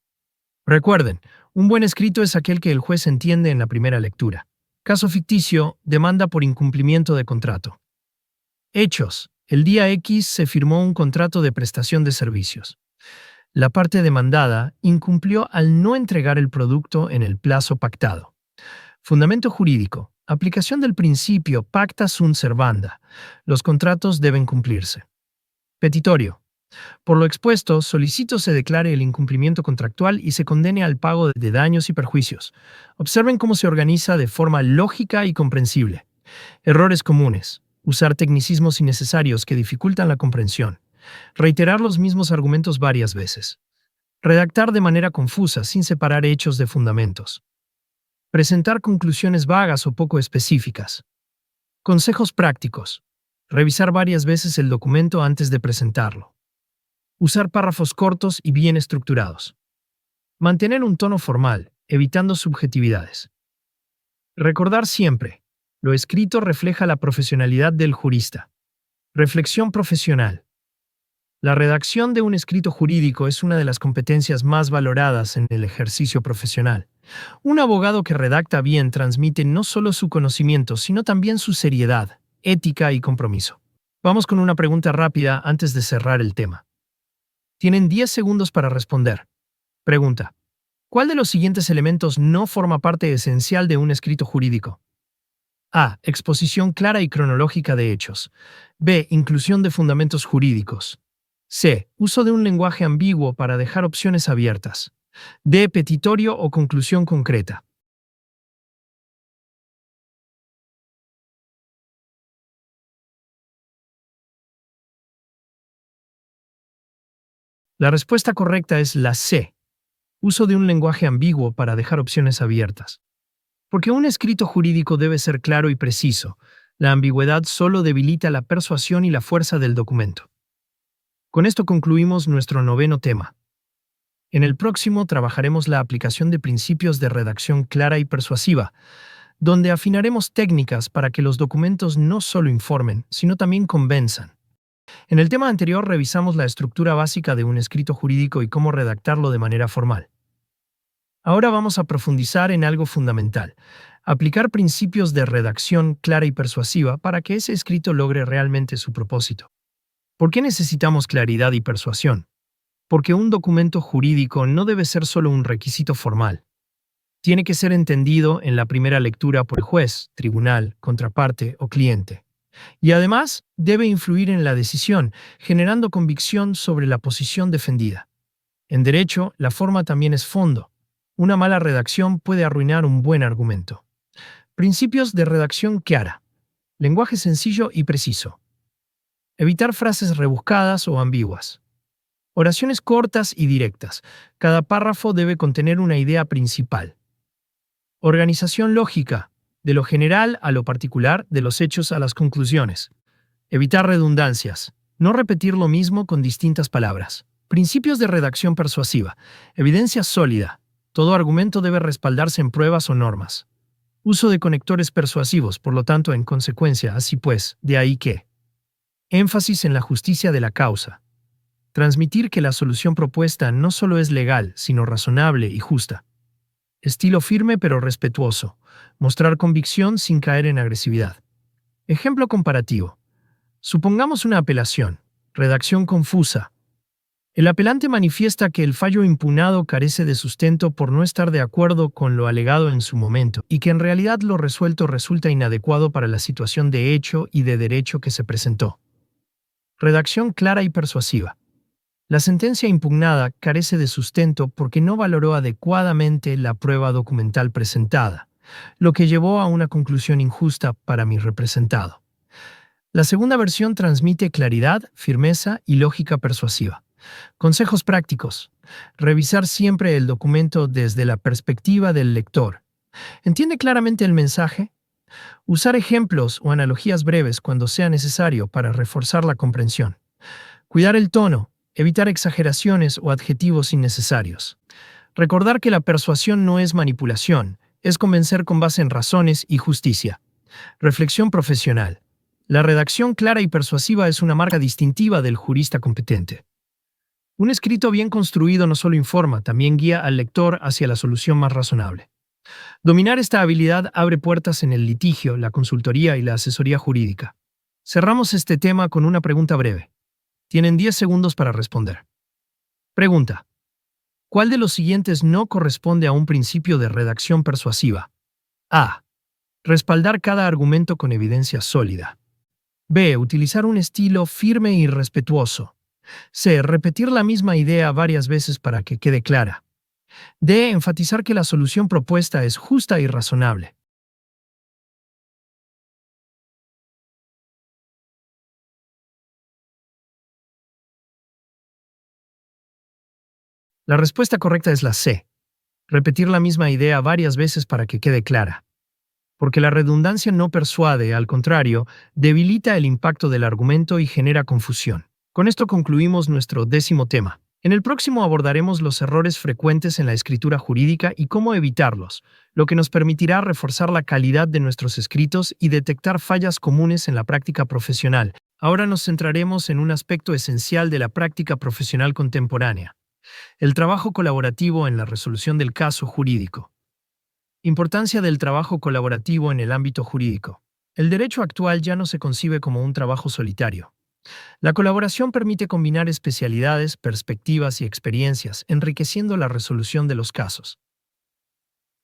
Recuerden, un buen escrito es aquel que el juez entiende en la primera lectura. Caso ficticio, demanda por incumplimiento de contrato. Hechos. El día X se firmó un contrato de prestación de servicios. La parte demandada incumplió al no entregar el producto en el plazo pactado. Fundamento jurídico. Aplicación del principio pacta sunt servanda. Los contratos deben cumplirse. Petitorio. Por lo expuesto, solicito se declare el incumplimiento contractual y se condene al pago de daños y perjuicios. Observen cómo se organiza de forma lógica y comprensible. Errores comunes. Usar tecnicismos innecesarios que dificultan la comprensión. Reiterar los mismos argumentos varias veces. Redactar de manera confusa sin separar hechos de fundamentos. Presentar conclusiones vagas o poco específicas. Consejos prácticos. Revisar varias veces el documento antes de presentarlo. Usar párrafos cortos y bien estructurados. Mantener un tono formal, evitando subjetividades. Recordar siempre, lo escrito refleja la profesionalidad del jurista. Reflexión profesional. La redacción de un escrito jurídico es una de las competencias más valoradas en el ejercicio profesional. Un abogado que redacta bien transmite no solo su conocimiento, sino también su seriedad, ética y compromiso. Vamos con una pregunta rápida antes de cerrar el tema. Tienen 10 segundos para responder. Pregunta. ¿Cuál de los siguientes elementos no forma parte esencial de un escrito jurídico? A. Exposición clara y cronológica de hechos. B. Inclusión de fundamentos jurídicos. C. Uso de un lenguaje ambiguo para dejar opciones abiertas. D. Petitorio o conclusión concreta. La respuesta correcta es la C. Uso de un lenguaje ambiguo para dejar opciones abiertas. Porque un escrito jurídico debe ser claro y preciso, la ambigüedad solo debilita la persuasión y la fuerza del documento. Con esto concluimos nuestro noveno tema. En el próximo trabajaremos la aplicación de principios de redacción clara y persuasiva, donde afinaremos técnicas para que los documentos no solo informen, sino también convenzan. En el tema anterior revisamos la estructura básica de un escrito jurídico y cómo redactarlo de manera formal. Ahora vamos a profundizar en algo fundamental: aplicar principios de redacción clara y persuasiva para que ese escrito logre realmente su propósito. ¿Por qué necesitamos claridad y persuasión? Porque un documento jurídico no debe ser solo un requisito formal. Tiene que ser entendido en la primera lectura por el juez, tribunal, contraparte o cliente. Y además, debe influir en la decisión, generando convicción sobre la posición defendida. En derecho, la forma también es fondo. Una mala redacción puede arruinar un buen argumento. Principios de redacción clara. Lenguaje sencillo y preciso. Evitar frases rebuscadas o ambiguas. Oraciones cortas y directas. Cada párrafo debe contener una idea principal. Organización lógica. De lo general a lo particular, de los hechos a las conclusiones. Evitar redundancias. No repetir lo mismo con distintas palabras. Principios de redacción persuasiva. Evidencia sólida. Todo argumento debe respaldarse en pruebas o normas. Uso de conectores persuasivos, por lo tanto, en consecuencia, así pues, de ahí que. Énfasis en la justicia de la causa. Transmitir que la solución propuesta no solo es legal, sino razonable y justa. Estilo firme pero respetuoso. Mostrar convicción sin caer en agresividad. Ejemplo comparativo. Supongamos una apelación. Redacción confusa. El apelante manifiesta que el fallo impugnado carece de sustento por no estar de acuerdo con lo alegado en su momento y que en realidad lo resuelto resulta inadecuado para la situación de hecho y de derecho que se presentó. Redacción clara y persuasiva. La sentencia impugnada carece de sustento porque no valoró adecuadamente la prueba documental presentada, lo que llevó a una conclusión injusta para mi representado. La segunda versión transmite claridad, firmeza y lógica persuasiva. Consejos prácticos. Revisar siempre el documento desde la perspectiva del lector. ¿Entiende claramente el mensaje? Usar ejemplos o analogías breves cuando sea necesario para reforzar la comprensión. Cuidar el tono. Evitar exageraciones o adjetivos innecesarios. Recordar que la persuasión no es manipulación, es convencer con base en razones y justicia. Reflexión profesional. La redacción clara y persuasiva es una marca distintiva del jurista competente. Un escrito bien construido no solo informa, también guía al lector hacia la solución más razonable. Dominar esta habilidad abre puertas en el litigio, la consultoría y la asesoría jurídica. Cerramos este tema con una pregunta breve. Tienen 10 segundos para responder. Pregunta. ¿Cuál de los siguientes no corresponde a un principio de redacción persuasiva? A. Respaldar cada argumento con evidencia sólida. B. Utilizar un estilo firme y respetuoso. C. Repetir la misma idea varias veces para que quede clara. D. Enfatizar que la solución propuesta es justa y razonable. La respuesta correcta es la C. Repetir la misma idea varias veces para que quede clara. Porque la redundancia no persuade, al contrario, debilita el impacto del argumento y genera confusión. Con esto concluimos nuestro 10º tema. En el próximo abordaremos los errores frecuentes en la escritura jurídica y cómo evitarlos, lo que nos permitirá reforzar la calidad de nuestros escritos y detectar fallas comunes en la práctica profesional. Ahora nos centraremos en un aspecto esencial de la práctica profesional contemporánea: el trabajo colaborativo en la resolución del caso jurídico. Importancia del trabajo colaborativo en el ámbito jurídico. El derecho actual ya no se concibe como un trabajo solitario. La colaboración permite combinar especialidades, perspectivas y experiencias, enriqueciendo la resolución de los casos.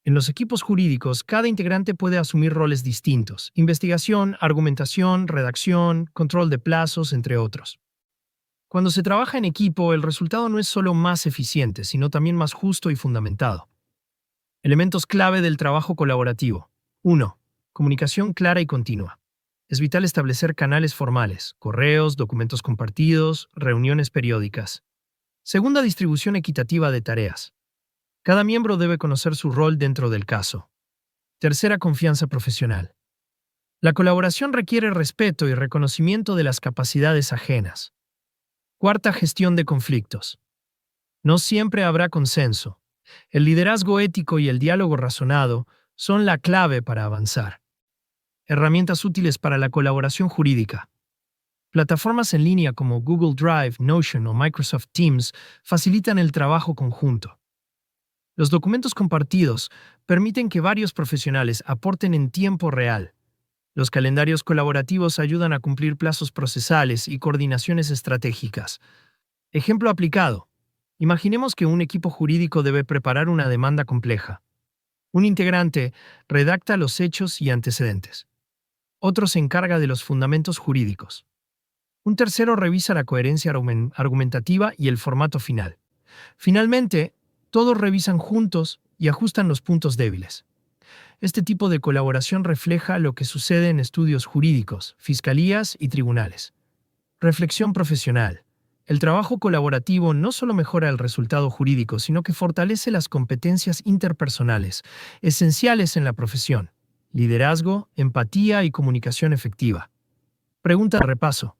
En los equipos jurídicos, cada integrante puede asumir roles distintos: investigación, argumentación, redacción, control de plazos, entre otros. Cuando se trabaja en equipo, el resultado no es solo más eficiente, sino también más justo y fundamentado. Elementos clave del trabajo colaborativo. 1. Comunicación clara y continua. Es vital establecer canales formales: correos, documentos compartidos, reuniones periódicas. Segunda, distribución equitativa de tareas. Cada miembro debe conocer su rol dentro del caso. Tercera, confianza profesional. La colaboración requiere respeto y reconocimiento de las capacidades ajenas. Cuarta, gestión de conflictos. No siempre habrá consenso. El liderazgo ético y el diálogo razonado son la clave para avanzar. Herramientas útiles para la colaboración jurídica. Plataformas en línea como Google Drive, Notion o Microsoft Teams facilitan el trabajo conjunto. Los documentos compartidos permiten que varios profesionales aporten en tiempo real. Los calendarios colaborativos ayudan a cumplir plazos procesales y coordinaciones estratégicas. Ejemplo aplicado. Imaginemos que un equipo jurídico debe preparar una demanda compleja. Un integrante redacta los hechos y antecedentes. Otro se encarga de los fundamentos jurídicos. Un tercero revisa la coherencia argumentativa y el formato final. Finalmente, todos revisan juntos y ajustan los puntos débiles. Este tipo de colaboración refleja lo que sucede en estudios jurídicos, fiscalías y tribunales. Reflexión profesional. El trabajo colaborativo no solo mejora el resultado jurídico, sino que fortalece las competencias interpersonales, esenciales en la profesión: liderazgo, empatía y comunicación efectiva. Pregunta de repaso.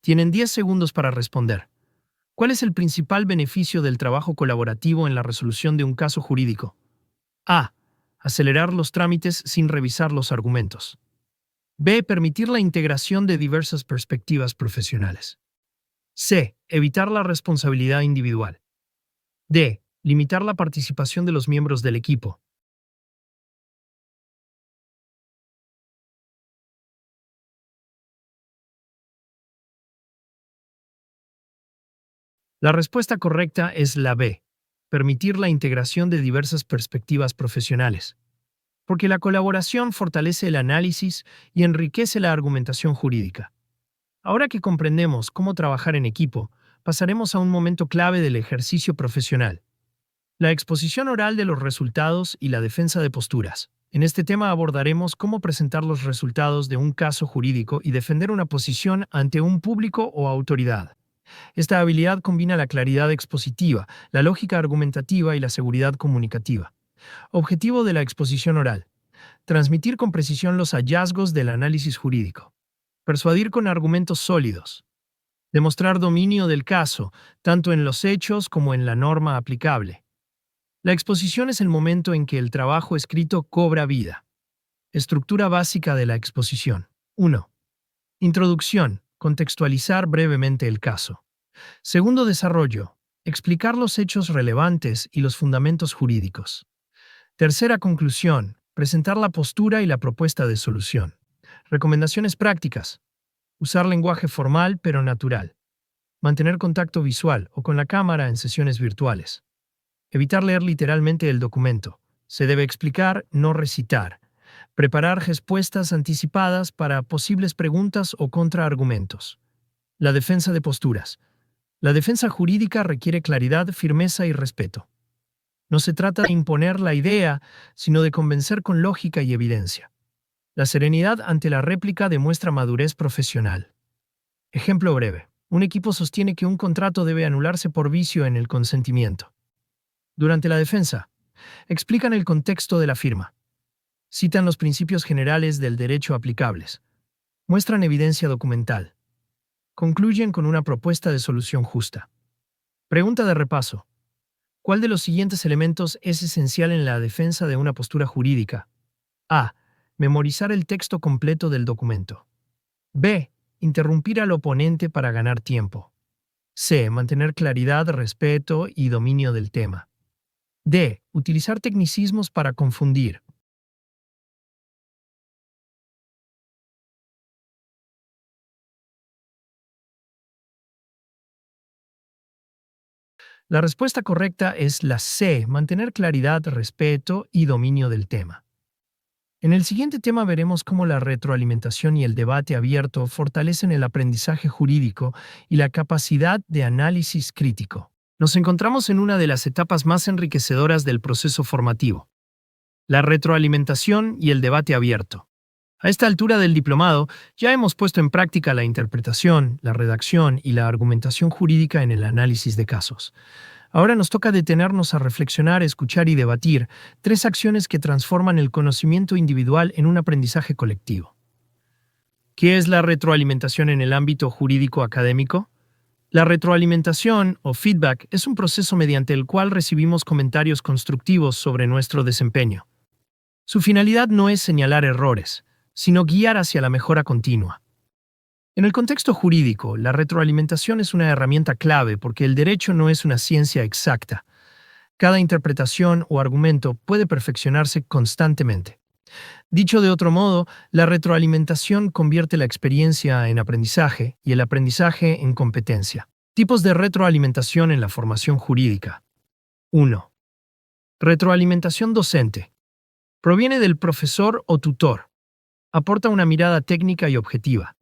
Tienen 10 segundos para responder. ¿Cuál es el principal beneficio del trabajo colaborativo en la resolución de un caso jurídico? A. Acelerar los trámites sin revisar los argumentos. B. Permitir la integración de diversas perspectivas profesionales. C. Evitar la responsabilidad individual. D. Limitar la participación de los miembros del equipo. La respuesta correcta es la B. Permitir la integración de diversas perspectivas profesionales. Porque la colaboración fortalece el análisis y enriquece la argumentación jurídica. Ahora que comprendemos cómo trabajar en equipo, pasaremos a un momento clave del ejercicio profesional: la exposición oral de los resultados y la defensa de posturas. En este tema abordaremos cómo presentar los resultados de un caso jurídico y defender una posición ante un público o autoridad. Esta habilidad combina la claridad expositiva, la lógica argumentativa y la seguridad comunicativa. Objetivo de la exposición oral: transmitir con precisión los hallazgos del análisis jurídico. Persuadir con argumentos sólidos. Demostrar dominio del caso, tanto en los hechos como en la norma aplicable. La exposición es el momento en que el trabajo escrito cobra vida. Estructura básica de la exposición. 1. Introducción. Contextualizar brevemente el caso. Segundo desarrollo. Explicar los hechos relevantes y los fundamentos jurídicos. Tercera conclusión. Presentar la postura y la propuesta de solución. Recomendaciones prácticas. Usar lenguaje formal pero natural. Mantener contacto visual o con la cámara en sesiones virtuales. Evitar leer literalmente el documento. Se debe explicar, no recitar. Preparar respuestas anticipadas para posibles preguntas o contraargumentos. La defensa de posturas. La defensa jurídica requiere claridad, firmeza y respeto. No se trata de imponer la idea, sino de convencer con lógica y evidencia. La serenidad ante la réplica demuestra madurez profesional. Ejemplo breve. Un equipo sostiene que un contrato debe anularse por vicio en el consentimiento. Durante la defensa, explican el contexto de la firma. Citan los principios generales del derecho aplicables. Muestran evidencia documental. Concluyen con una propuesta de solución justa. Pregunta de repaso. ¿Cuál de los siguientes elementos es esencial en la defensa de una postura jurídica? A. Memorizar el texto completo del documento. B. Interrumpir al oponente para ganar tiempo. C. Mantener claridad, respeto y dominio del tema. D. Utilizar tecnicismos para confundir. La respuesta correcta es la C. Mantener claridad, respeto y dominio del tema. En el siguiente tema veremos cómo la retroalimentación y el debate abierto fortalecen el aprendizaje jurídico y la capacidad de análisis crítico. Nos encontramos en una de las etapas más enriquecedoras del proceso formativo: la retroalimentación y el debate abierto. A esta altura del diplomado, ya hemos puesto en práctica la interpretación, la redacción y la argumentación jurídica en el análisis de casos. Ahora nos toca detenernos a reflexionar, escuchar y debatir, 3 acciones que transforman el conocimiento individual en un aprendizaje colectivo. ¿Qué es la retroalimentación en el ámbito jurídico académico? La retroalimentación o feedback es un proceso mediante el cual recibimos comentarios constructivos sobre nuestro desempeño. Su finalidad no es señalar errores, sino guiar hacia la mejora continua. En el contexto jurídico, la retroalimentación es una herramienta clave porque el derecho no es una ciencia exacta. Cada interpretación o argumento puede perfeccionarse constantemente. Dicho de otro modo, la retroalimentación convierte la experiencia en aprendizaje y el aprendizaje en competencia. Tipos de retroalimentación en la formación jurídica. 1. Retroalimentación docente. Proviene del profesor o tutor. Aporta una mirada técnica y objetiva,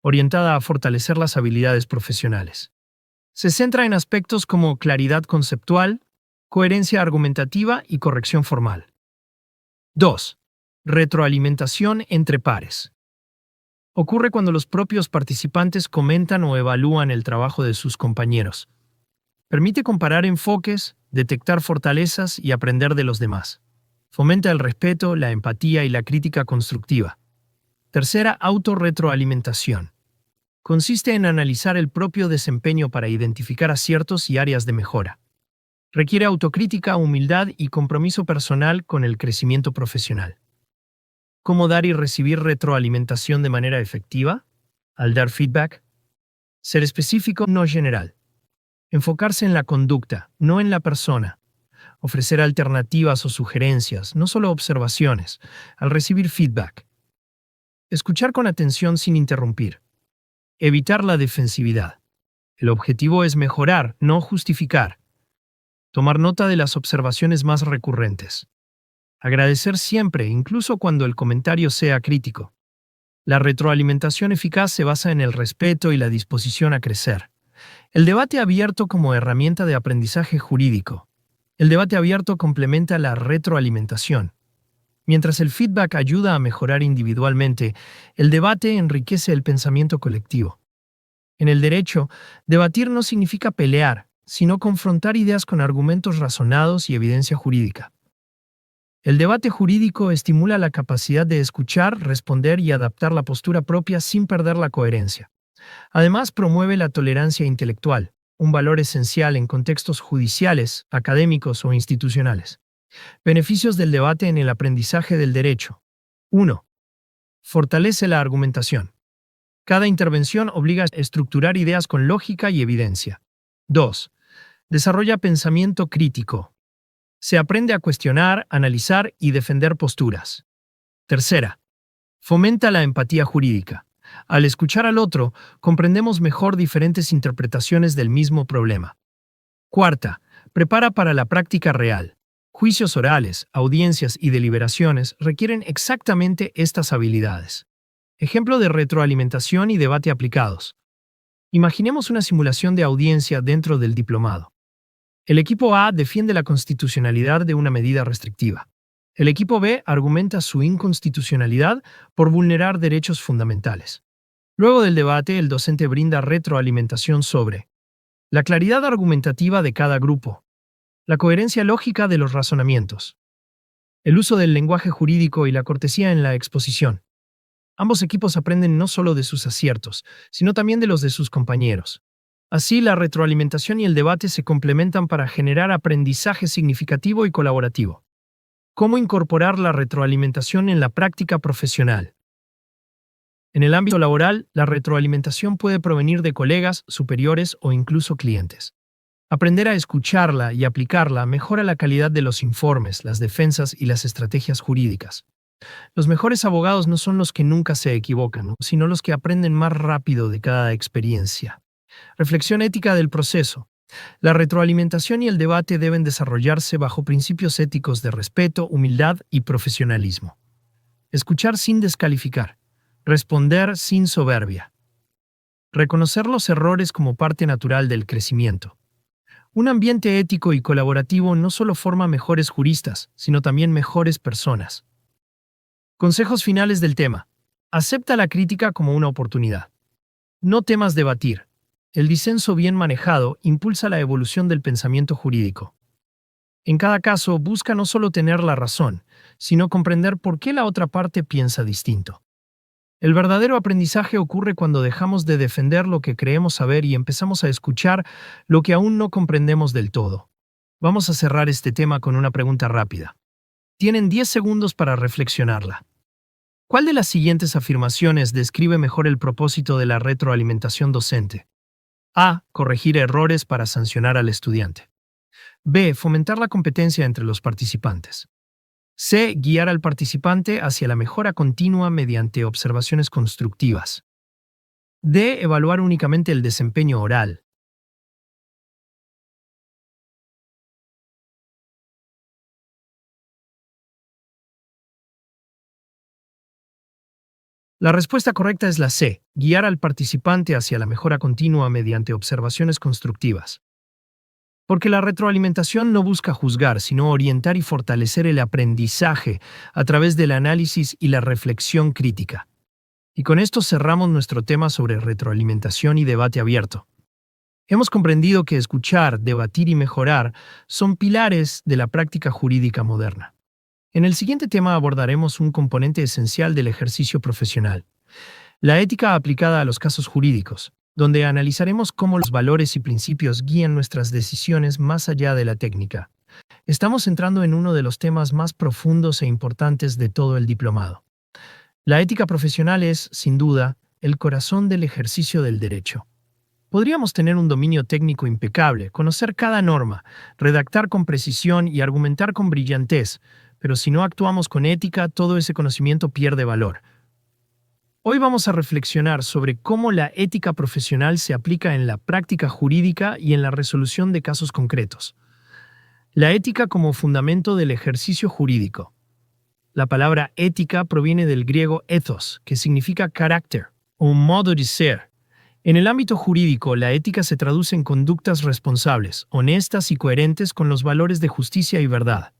orientada a fortalecer las habilidades profesionales. Se centra en aspectos como claridad conceptual, coherencia argumentativa y corrección formal. 2. Retroalimentación entre pares. Ocurre cuando los propios participantes comentan o evalúan el trabajo de sus compañeros. Permite comparar enfoques, detectar fortalezas y aprender de los demás. Fomenta el respeto, la empatía y la crítica constructiva. Tercera, autorretroalimentación. Consiste en analizar el propio desempeño para identificar aciertos y áreas de mejora. Requiere autocrítica, humildad y compromiso personal con el crecimiento profesional. ¿Cómo dar y recibir retroalimentación de manera efectiva? Al dar feedback, ser específico, no general. Enfocarse en la conducta, no en la persona. Ofrecer alternativas o sugerencias, no solo observaciones, al recibir feedback. Escuchar con atención sin interrumpir. Evitar la defensividad. El objetivo es mejorar, no justificar. Tomar nota de las observaciones más recurrentes. Agradecer siempre, incluso cuando el comentario sea crítico. La retroalimentación eficaz se basa en el respeto y la disposición a crecer. El debate abierto como herramienta de aprendizaje jurídico. El debate abierto complementa la retroalimentación. Mientras el feedback ayuda a mejorar individualmente, el debate enriquece el pensamiento colectivo. En el derecho, debatir no significa pelear, sino confrontar ideas con argumentos razonados y evidencia jurídica. El debate jurídico estimula la capacidad de escuchar, responder y adaptar la postura propia sin perder la coherencia. Además, promueve la tolerancia intelectual, un valor esencial en contextos judiciales, académicos o institucionales. Beneficios del debate en el aprendizaje del derecho. 1. Fortalece la argumentación. Cada intervención obliga a estructurar ideas con lógica y evidencia. 2. Desarrolla pensamiento crítico. Se aprende a cuestionar, analizar y defender posturas. Tercera, fomenta la empatía jurídica. Al escuchar al otro, comprendemos mejor diferentes interpretaciones del mismo problema. Cuarta, prepara para la práctica real. Juicios orales, audiencias y deliberaciones requieren exactamente estas habilidades. Ejemplo de retroalimentación y debate aplicados. Imaginemos una simulación de audiencia dentro del diplomado. El equipo A defiende la constitucionalidad de una medida restrictiva. El equipo B argumenta su inconstitucionalidad por vulnerar derechos fundamentales. Luego del debate, el docente brinda retroalimentación sobre la claridad argumentativa de cada grupo, la coherencia lógica de los razonamientos, el uso del lenguaje jurídico y la cortesía en la exposición. Ambos equipos aprenden no solo de sus aciertos, sino también de los de sus compañeros. Así, la retroalimentación y el debate se complementan para generar aprendizaje significativo y colaborativo. ¿Cómo incorporar la retroalimentación en la práctica profesional? En el ámbito laboral, la retroalimentación puede provenir de colegas, superiores o incluso clientes. Aprender a escucharla y aplicarla mejora la calidad de los informes, las defensas y las estrategias jurídicas. Los mejores abogados no son los que nunca se equivocan, sino los que aprenden más rápido de cada experiencia. Reflexión ética del proceso. La retroalimentación y el debate deben desarrollarse bajo principios éticos de respeto, humildad y profesionalismo. Escuchar sin descalificar. Responder sin soberbia. Reconocer los errores como parte natural del crecimiento. Un ambiente ético y colaborativo no solo forma mejores juristas, sino también mejores personas. Consejos finales del tema. Acepta la crítica como una oportunidad. No temas debatir. El disenso bien manejado impulsa la evolución del pensamiento jurídico. En cada caso, busca no solo tener la razón, sino comprender por qué la otra parte piensa distinto. El verdadero aprendizaje ocurre cuando dejamos de defender lo que creemos saber y empezamos a escuchar lo que aún no comprendemos del todo. Vamos a cerrar este tema con una pregunta rápida. Tienen 10 segundos para reflexionarla. ¿Cuál de las siguientes afirmaciones describe mejor el propósito de la retroalimentación docente? A. Corregir errores para sancionar al estudiante. B. Fomentar la competencia entre los participantes. C. Guiar al participante hacia la mejora continua mediante observaciones constructivas. D. Evaluar únicamente el desempeño oral. La respuesta correcta es la C. Guiar al participante hacia la mejora continua mediante observaciones constructivas. Porque la retroalimentación no busca juzgar, sino orientar y fortalecer el aprendizaje a través del análisis y la reflexión crítica. Y con esto cerramos nuestro tema sobre retroalimentación y debate abierto. Hemos comprendido que escuchar, debatir y mejorar son pilares de la práctica jurídica moderna. En el siguiente tema abordaremos un componente esencial del ejercicio profesional: la ética aplicada a los casos jurídicos, donde analizaremos cómo los valores y principios guían nuestras decisiones más allá de la técnica. Estamos entrando en uno de los temas más profundos e importantes de todo el diplomado. La ética profesional es, sin duda, el corazón del ejercicio del derecho. Podríamos tener un dominio técnico impecable, conocer cada norma, redactar con precisión y argumentar con brillantez, pero si no actuamos con ética, todo ese conocimiento pierde valor. Hoy vamos a reflexionar sobre cómo la ética profesional se aplica en la práctica jurídica y en la resolución de casos concretos. La ética como fundamento del ejercicio jurídico. La palabra ética proviene del griego ethos, que significa carácter o un modo de ser. En el ámbito jurídico, la ética se traduce en conductas responsables, honestas y coherentes con los valores de justicia y verdad.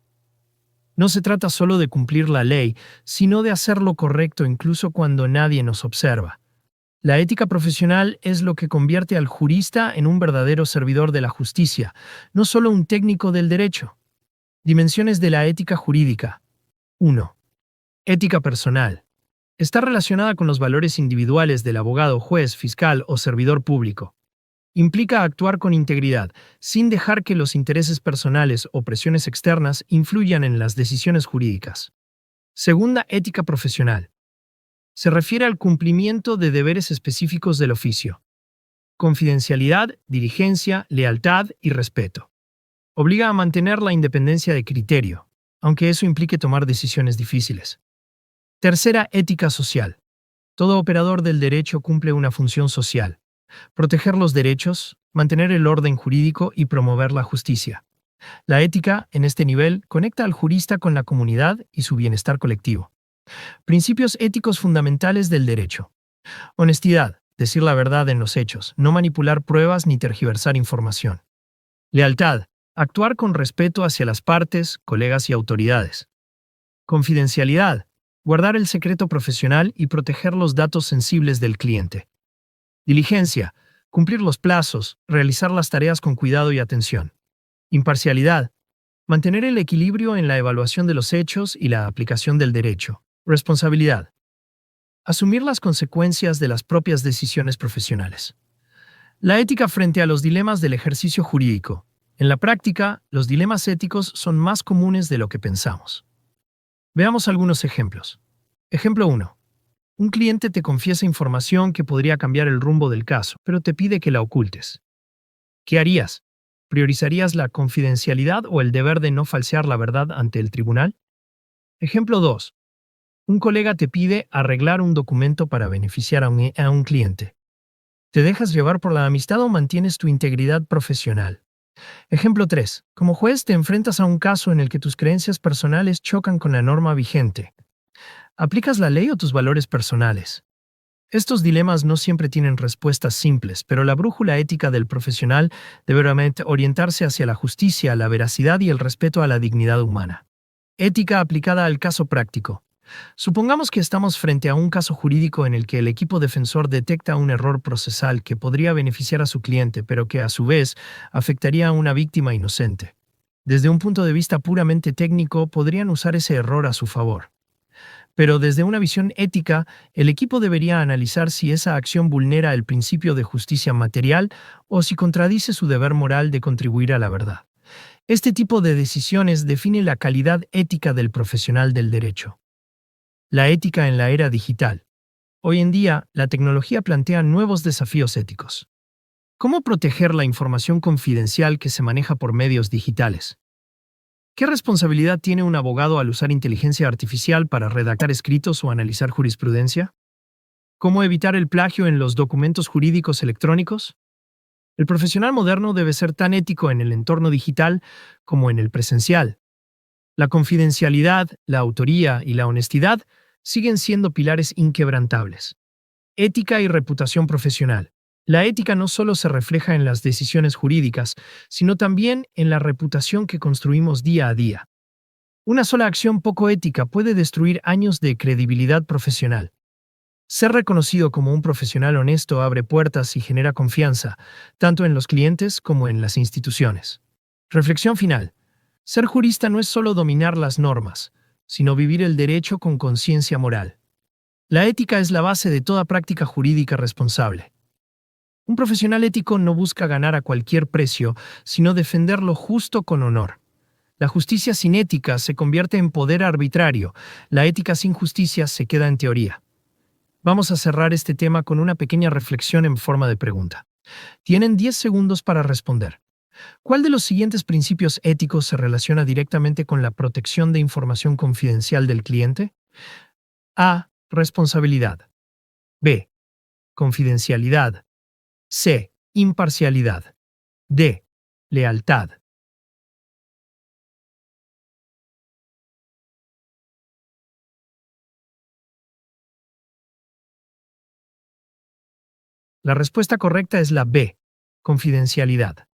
No se trata solo de cumplir la ley, sino de hacer lo correcto incluso cuando nadie nos observa. La ética profesional es lo que convierte al jurista en un verdadero servidor de la justicia, no solo un técnico del derecho. Dimensiones de la ética jurídica. 1. Ética personal. Está relacionada con los valores individuales del abogado, juez, fiscal o servidor público. Implica actuar con integridad, sin dejar que los intereses personales o presiones externas influyan en las decisiones jurídicas. Segunda, ética profesional. Se refiere al cumplimiento de deberes específicos del oficio. Confidencialidad, diligencia, lealtad y respeto. Obliga a mantener la independencia de criterio, aunque eso implique tomar decisiones difíciles. Tercera, ética social. Todo operador del derecho cumple una función social: proteger los derechos, mantener el orden jurídico y promover la justicia. La ética, en este nivel, conecta al jurista con la comunidad y su bienestar colectivo. Principios éticos fundamentales del derecho. Honestidad, decir la verdad en los hechos, no manipular pruebas ni tergiversar información. Lealtad, actuar con respeto hacia las partes, colegas y autoridades. Confidencialidad, guardar el secreto profesional y proteger los datos sensibles del cliente. Diligencia, cumplir los plazos, realizar las tareas con cuidado y atención. Imparcialidad, mantener el equilibrio en la evaluación de los hechos y la aplicación del derecho. Responsabilidad, asumir las consecuencias de las propias decisiones profesionales. La ética frente a los dilemas del ejercicio jurídico. En la práctica, los dilemas éticos son más comunes de lo que pensamos. Veamos algunos ejemplos. Ejemplo 1. Un cliente te confiesa información que podría cambiar el rumbo del caso, pero te pide que la ocultes. ¿Qué harías? ¿Priorizarías la confidencialidad o el deber de no falsear la verdad ante el tribunal? Ejemplo 2. Un colega te pide arreglar un documento para beneficiar a un cliente. ¿Te dejas llevar por la amistad o mantienes tu integridad profesional? Ejemplo 3. Como juez te enfrentas a un caso en el que tus creencias personales chocan con la norma vigente. ¿Aplicas la ley o tus valores personales? Estos dilemas no siempre tienen respuestas simples, pero la brújula ética del profesional deberá orientarse hacia la justicia, la veracidad y el respeto a la dignidad humana. Ética aplicada al caso práctico. Supongamos que estamos frente a un caso jurídico en el que el equipo defensor detecta un error procesal que podría beneficiar a su cliente, pero que a su vez afectaría a una víctima inocente. Desde un punto de vista puramente técnico, podrían usar ese error a su favor. Pero desde una visión ética, el equipo debería analizar si esa acción vulnera el principio de justicia material o si contradice su deber moral de contribuir a la verdad. Este tipo de decisiones define la calidad ética del profesional del derecho. La ética en la era digital. Hoy en día, la tecnología plantea nuevos desafíos éticos. ¿Cómo proteger la información confidencial que se maneja por medios digitales? ¿Qué responsabilidad tiene un abogado al usar inteligencia artificial para redactar escritos o analizar jurisprudencia? ¿Cómo evitar el plagio en los documentos jurídicos electrónicos? El profesional moderno debe ser tan ético en el entorno digital como en el presencial. La confidencialidad, la autoría y la honestidad siguen siendo pilares inquebrantables. Ética y reputación profesional. La ética no solo se refleja en las decisiones jurídicas, sino también en la reputación que construimos día a día. Una sola acción poco ética puede destruir años de credibilidad profesional. Ser reconocido como un profesional honesto abre puertas y genera confianza, tanto en los clientes como en las instituciones. Reflexión final. Ser jurista no es solo dominar las normas, sino vivir el derecho con conciencia moral. La ética es la base de toda práctica jurídica responsable. Un profesional ético no busca ganar a cualquier precio, sino defender lo justo con honor. La justicia sin ética se convierte en poder arbitrario. La ética sin justicia se queda en teoría. Vamos a cerrar este tema con una pequeña reflexión en forma de pregunta. Tienen 10 segundos para responder. ¿Cuál de los siguientes principios éticos se relaciona directamente con la protección de información confidencial del cliente? A. Responsabilidad. B. Confidencialidad. C. Imparcialidad. D. Lealtad. La respuesta correcta es la B. Confidencialidad.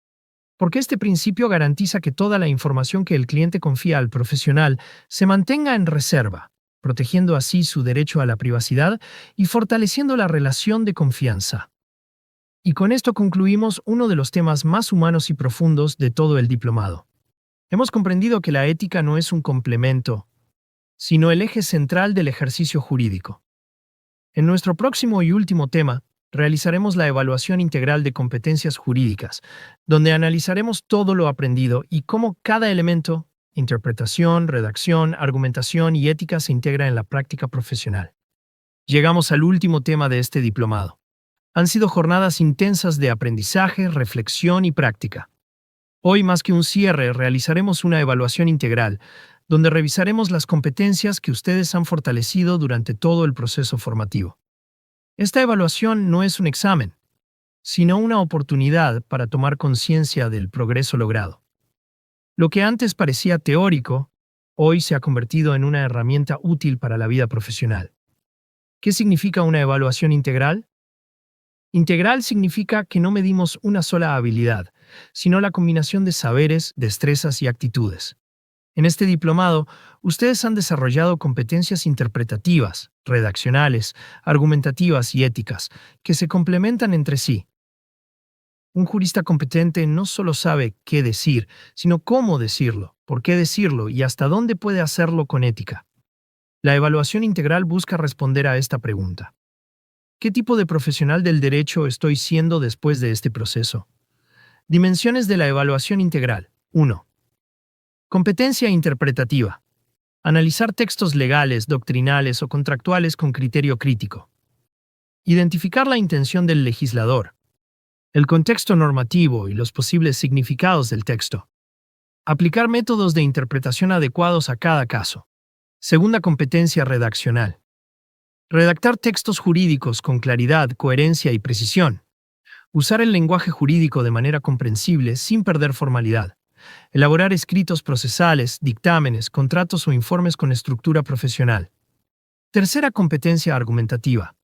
Porque este principio garantiza que toda la información que el cliente confía al profesional se mantenga en reserva, protegiendo así su derecho a la privacidad y fortaleciendo la relación de confianza. Y con esto concluimos uno de los temas más humanos y profundos de todo el diplomado. Hemos comprendido que la ética no es un complemento, sino el eje central del ejercicio jurídico. En nuestro próximo y último tema, realizaremos la evaluación integral de competencias jurídicas, donde analizaremos todo lo aprendido y cómo cada elemento, interpretación, redacción, argumentación y ética se integra en la práctica profesional. Llegamos al último tema de este diplomado. Han sido jornadas intensas de aprendizaje, reflexión y práctica. Hoy, más que un cierre, realizaremos una evaluación integral, donde revisaremos las competencias que ustedes han fortalecido durante todo el proceso formativo. Esta evaluación no es un examen, sino una oportunidad para tomar conciencia del progreso logrado. Lo que antes parecía teórico, hoy se ha convertido en una herramienta útil para la vida profesional. ¿Qué significa una evaluación integral? Integral significa que no medimos una sola habilidad, sino la combinación de saberes, destrezas y actitudes. En este diplomado, ustedes han desarrollado competencias interpretativas, redaccionales, argumentativas y éticas, que se complementan entre sí. Un jurista competente no solo sabe qué decir, sino cómo decirlo, por qué decirlo y hasta dónde puede hacerlo con ética. La evaluación integral busca responder a esta pregunta. ¿Qué tipo de profesional del derecho estoy siendo después de este proceso? Dimensiones de la evaluación integral. 1. Competencia interpretativa. Analizar textos legales, doctrinales o contractuales con criterio crítico. Identificar la intención del legislador, el contexto normativo y los posibles significados del texto. Aplicar métodos de interpretación adecuados a cada caso. Segunda competencia redaccional. Redactar textos jurídicos con claridad, coherencia y precisión. Usar el lenguaje jurídico de manera comprensible sin perder formalidad. Elaborar escritos procesales, dictámenes, contratos o informes con estructura profesional. Tercera competencia argumentativa.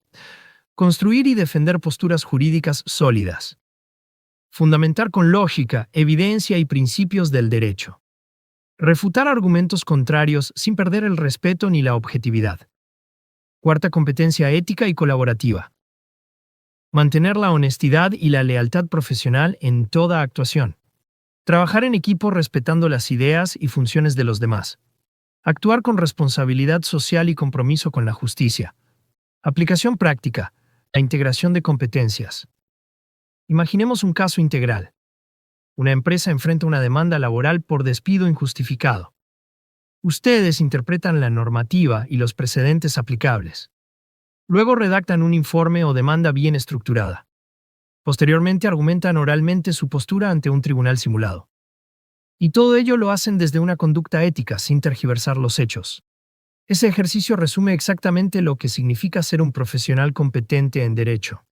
Construir y defender posturas jurídicas sólidas. Fundamentar con lógica, evidencia y principios del derecho. Refutar argumentos contrarios sin perder el respeto ni la objetividad. Cuarta competencia ética y colaborativa. Mantener la honestidad y la lealtad profesional en toda actuación. Trabajar en equipo respetando las ideas y funciones de los demás. Actuar con responsabilidad social y compromiso con la justicia. Aplicación práctica. La integración de competencias. Imaginemos un caso integral. Una empresa enfrenta una demanda laboral por despido injustificado. Ustedes interpretan la normativa y los precedentes aplicables. Luego redactan un informe o demanda bien estructurada. Posteriormente argumentan oralmente su postura ante un tribunal simulado. Y todo ello lo hacen desde una conducta ética, sin tergiversar los hechos. Ese ejercicio resume exactamente lo que significa ser un profesional competente en derecho.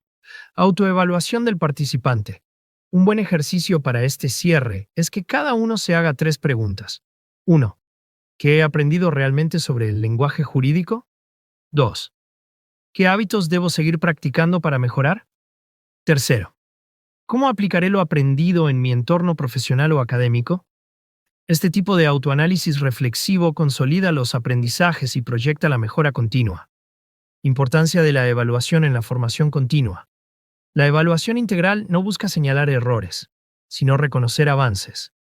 Autoevaluación del participante. Un buen ejercicio para este cierre es que cada uno se haga 3 preguntas. 1. ¿Qué he aprendido realmente sobre el lenguaje jurídico? 2. ¿Qué hábitos debo seguir practicando para mejorar? Tercero, ¿cómo aplicaré lo aprendido en mi entorno profesional o académico? Este tipo de autoanálisis reflexivo consolida los aprendizajes y proyecta la mejora continua. Importancia de la evaluación en la formación continua. La evaluación integral no busca señalar errores, sino reconocer avances.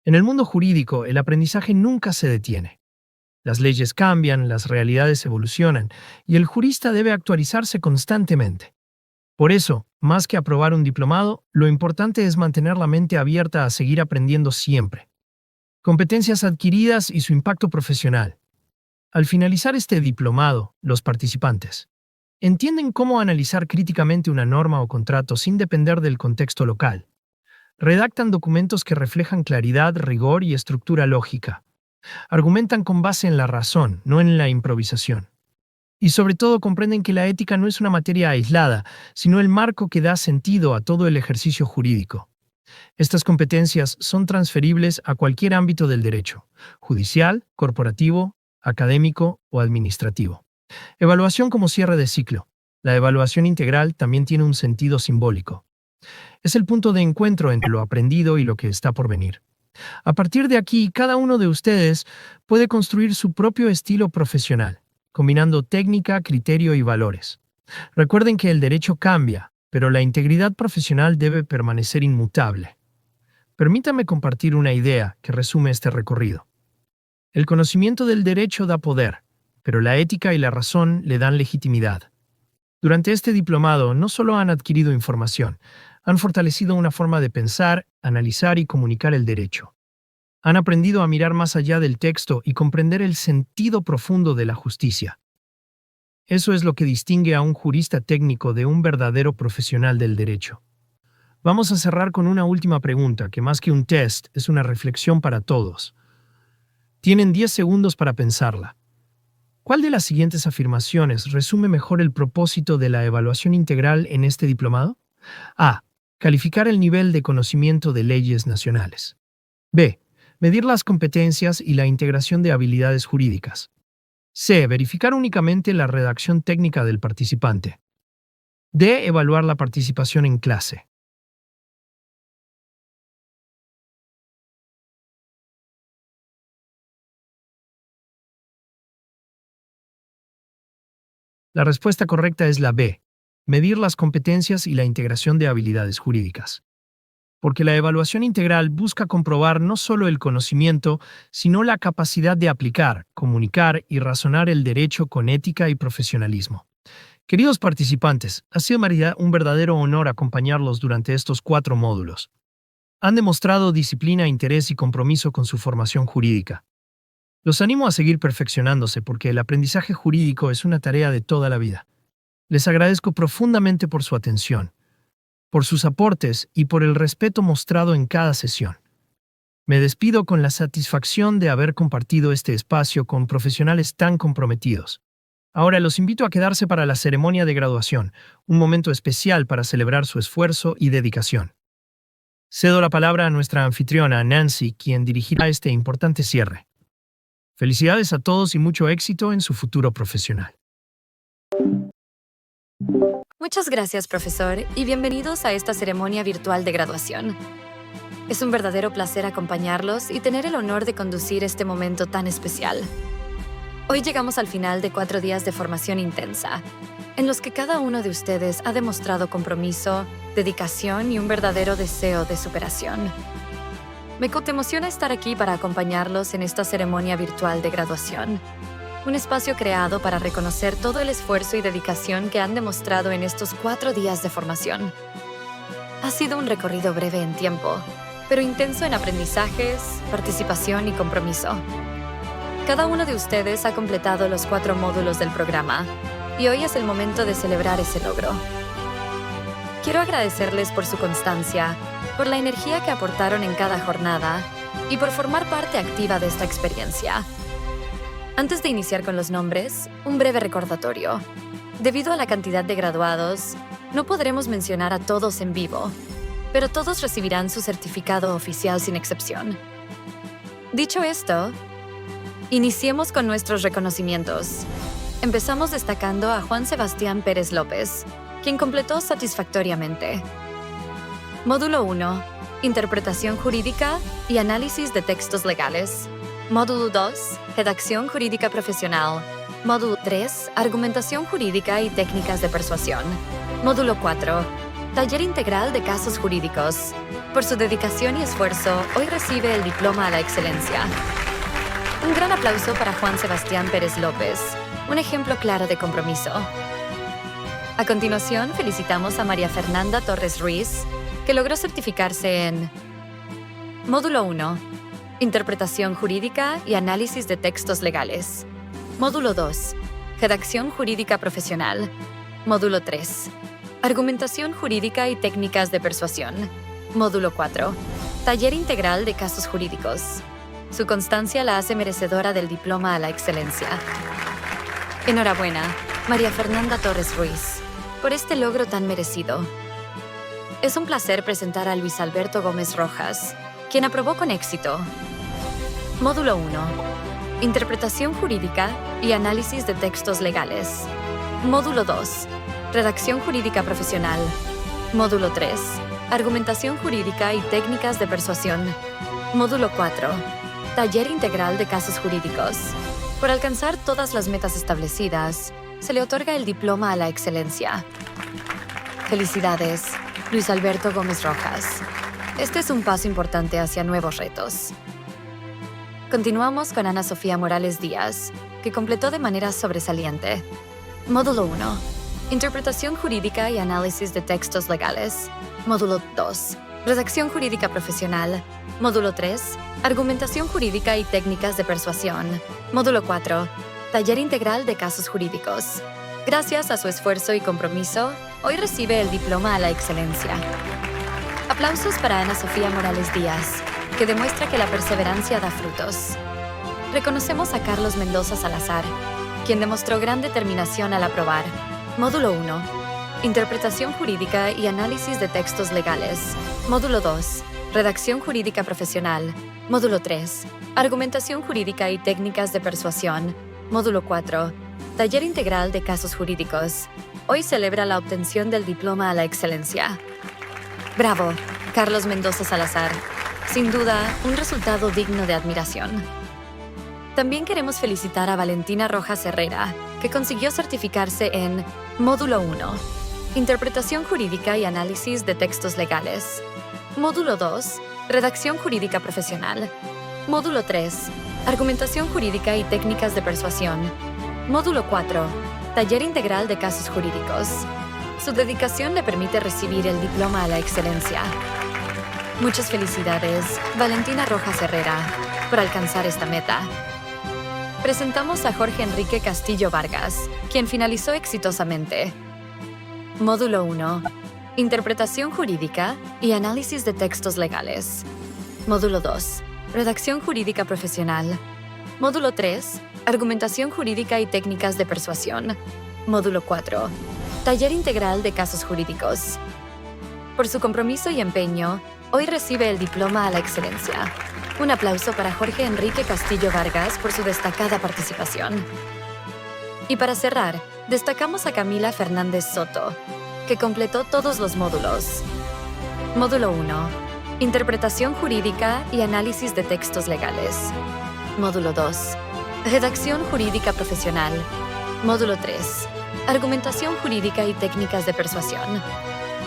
En el mundo jurídico, el aprendizaje nunca se detiene. Las leyes cambian, las realidades evolucionan, y el jurista debe actualizarse constantemente. Por eso, más que aprobar un diplomado, lo importante es mantener la mente abierta a seguir aprendiendo siempre. Competencias adquiridas y su impacto profesional. Al finalizar este diplomado, los participantes entienden cómo analizar críticamente una norma o contrato sin depender del contexto local. Redactan documentos que reflejan claridad, rigor y estructura lógica. Argumentan con base en la razón, no en la improvisación. Y sobre todo comprenden que la ética no es una materia aislada, sino el marco que da sentido a todo el ejercicio jurídico. Estas competencias son transferibles a cualquier ámbito del derecho: judicial, corporativo, académico o administrativo. Evaluación como cierre de ciclo. La evaluación integral también tiene un sentido simbólico. Es el punto de encuentro entre lo aprendido y lo que está por venir. A partir de aquí, cada uno de ustedes puede construir su propio estilo profesional, combinando técnica, criterio y valores. Recuerden que el derecho cambia, pero la integridad profesional debe permanecer inmutable. Permítame compartir una idea que resume este recorrido. El conocimiento del derecho da poder, pero la ética y la razón le dan legitimidad. Durante este diplomado no solo han adquirido información, han fortalecido una forma de pensar, analizar y comunicar el derecho. Han aprendido a mirar más allá del texto y comprender el sentido profundo de la justicia. Eso es lo que distingue a un jurista técnico de un verdadero profesional del derecho. Vamos a cerrar con una última pregunta, que más que un test, es una reflexión para todos. Tienen 10 segundos para pensarla. ¿Cuál de las siguientes afirmaciones resume mejor el propósito de la evaluación integral en este diplomado? A. Calificar el nivel de conocimiento de leyes nacionales. B. Medir las competencias y la integración de habilidades jurídicas. C. Verificar únicamente la redacción técnica del participante. D. Evaluar la participación en clase. La respuesta correcta es la B. Medir las competencias y la integración de habilidades jurídicas. Porque la evaluación integral busca comprobar no solo el conocimiento, sino la capacidad de aplicar, comunicar y razonar el derecho con ética y profesionalismo. Queridos participantes, ha sido un verdadero honor acompañarlos durante estos 4 módulos. Han demostrado disciplina, interés y compromiso con su formación jurídica. Los animo a seguir perfeccionándose porque el aprendizaje jurídico es una tarea de toda la vida. Les agradezco profundamente por su atención, por sus aportes y por el respeto mostrado en cada sesión. Me despido con la satisfacción de haber compartido este espacio con profesionales tan comprometidos. Ahora los invito a quedarse para la ceremonia de graduación, un momento especial para celebrar su esfuerzo y dedicación. Cedo la palabra a nuestra anfitriona, Nancy, quien dirigirá este importante cierre. Felicidades a todos y mucho éxito en su futuro profesional. Muchas gracias, profesor, y bienvenidos a esta ceremonia virtual de graduación. Es un verdadero placer acompañarlos y tener el honor de conducir este momento tan especial. Hoy llegamos al final de 4 días de formación intensa, en los que cada uno de ustedes ha demostrado compromiso, dedicación y un verdadero deseo de superación. Me emociona estar aquí para acompañarlos en esta ceremonia virtual de graduación. Un espacio creado para reconocer todo el esfuerzo y dedicación que han demostrado en estos 4 días de formación. Ha sido un recorrido breve en tiempo, pero intenso en aprendizajes, participación y compromiso. Cada uno de ustedes ha completado los 4 módulos del programa, y hoy es el momento de celebrar ese logro. Quiero agradecerles por su constancia, por la energía que aportaron en cada jornada y por formar parte activa de esta experiencia. Antes de iniciar con los nombres, un breve recordatorio. Debido a la cantidad de graduados, no podremos mencionar a todos en vivo, pero todos recibirán su certificado oficial sin excepción. Dicho esto, iniciemos con nuestros reconocimientos. Empezamos destacando a Juan Sebastián Pérez López, quien completó satisfactoriamente. Módulo 1. Interpretación jurídica y análisis de textos legales. Módulo 2. Redacción jurídica profesional. Módulo 3. Argumentación jurídica y técnicas de persuasión. Módulo 4. Taller integral de casos jurídicos. Por su dedicación y esfuerzo, hoy recibe el diploma a la excelencia. Un gran aplauso para Juan Sebastián Pérez López, un ejemplo claro de compromiso. A continuación, felicitamos a María Fernanda Torres Ruiz, que logró certificarse en Módulo 1. Interpretación jurídica y análisis de textos legales. Módulo 2. Redacción jurídica profesional. Módulo 3. Argumentación jurídica y técnicas de persuasión. Módulo 4. Taller integral de casos jurídicos. Su constancia la hace merecedora del diploma a la excelencia. Enhorabuena, María Fernanda Torres Ruiz, por este logro tan merecido. Es un placer presentar a Luis Alberto Gómez Rojas, quien aprobó con éxito. Módulo 1. Interpretación jurídica y análisis de textos legales. Módulo 2. Redacción jurídica profesional. Módulo 3. Argumentación jurídica y técnicas de persuasión. Módulo 4. Taller integral de casos jurídicos. Por alcanzar todas las metas establecidas, se le otorga el diploma a la excelencia. Felicidades, Luis Alberto Gómez Rojas. Este es un paso importante hacia nuevos retos. Continuamos con Ana Sofía Morales Díaz, que completó de manera sobresaliente. Módulo 1. Interpretación jurídica y análisis de textos legales. Módulo 2. Redacción jurídica profesional. Módulo 3. Argumentación jurídica y técnicas de persuasión. Módulo 4. Taller integral de casos jurídicos. Gracias a su esfuerzo y compromiso, hoy recibe el diploma a la excelencia. Aplausos para Ana Sofía Morales Díaz, que demuestra que la perseverancia da frutos. Reconocemos a Carlos Mendoza Salazar, quien demostró gran determinación al aprobar. Módulo 1. Interpretación jurídica y análisis de textos legales. Módulo 2. Redacción jurídica profesional. Módulo 3. Argumentación jurídica y técnicas de persuasión. Módulo 4. Taller integral de casos jurídicos. Hoy celebra la obtención del diploma a la excelencia. ¡Bravo, Carlos Mendoza Salazar! Sin duda, un resultado digno de admiración. También queremos felicitar a Valentina Rojas Herrera, que consiguió certificarse en Módulo 1. Interpretación jurídica y análisis de textos legales. Módulo 2. Redacción jurídica profesional. Módulo 3. Argumentación jurídica y técnicas de persuasión. Módulo 4. Taller integral de casos jurídicos. Su dedicación le permite recibir el diploma a la excelencia. Muchas felicidades, Valentina Rojas Herrera, por alcanzar esta meta. Presentamos a Jorge Enrique Castillo Vargas, quien finalizó exitosamente. Módulo 1. Interpretación jurídica y análisis de textos legales. Módulo 2. Redacción jurídica profesional. Módulo 3. Argumentación jurídica y técnicas de persuasión. Módulo 4. Taller integral de casos jurídicos. Por su compromiso y empeño, hoy recibe el diploma a la excelencia. Un aplauso para Jorge Enrique Castillo Vargas por su destacada participación. Y para cerrar, destacamos a Camila Fernández Soto, que completó todos los módulos. Módulo 1. Interpretación jurídica y análisis de textos legales. Módulo 2. Redacción jurídica profesional. Módulo 3. Argumentación jurídica y técnicas de persuasión.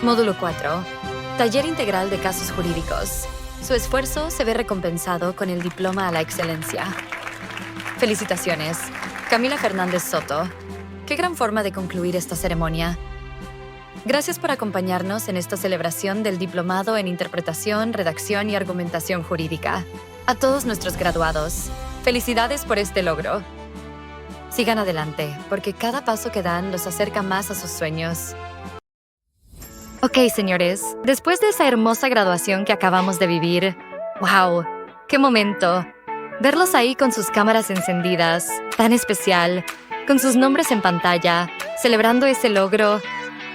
Módulo 4. Taller integral de casos jurídicos. Su esfuerzo se ve recompensado con el diploma a la excelencia. Felicitaciones, Camila Fernández Soto. Qué gran forma de concluir esta ceremonia. Gracias por acompañarnos en esta celebración del Diplomado en Interpretación, Redacción y Argumentación Jurídica. A todos nuestros graduados, felicidades por este logro. Sigan adelante, porque cada paso que dan los acerca más a sus sueños. Ok, señores, después de esa hermosa graduación que acabamos de vivir, ¡wow! ¡Qué momento! Verlos ahí con sus cámaras encendidas, tan especial, con sus nombres en pantalla, celebrando ese logro,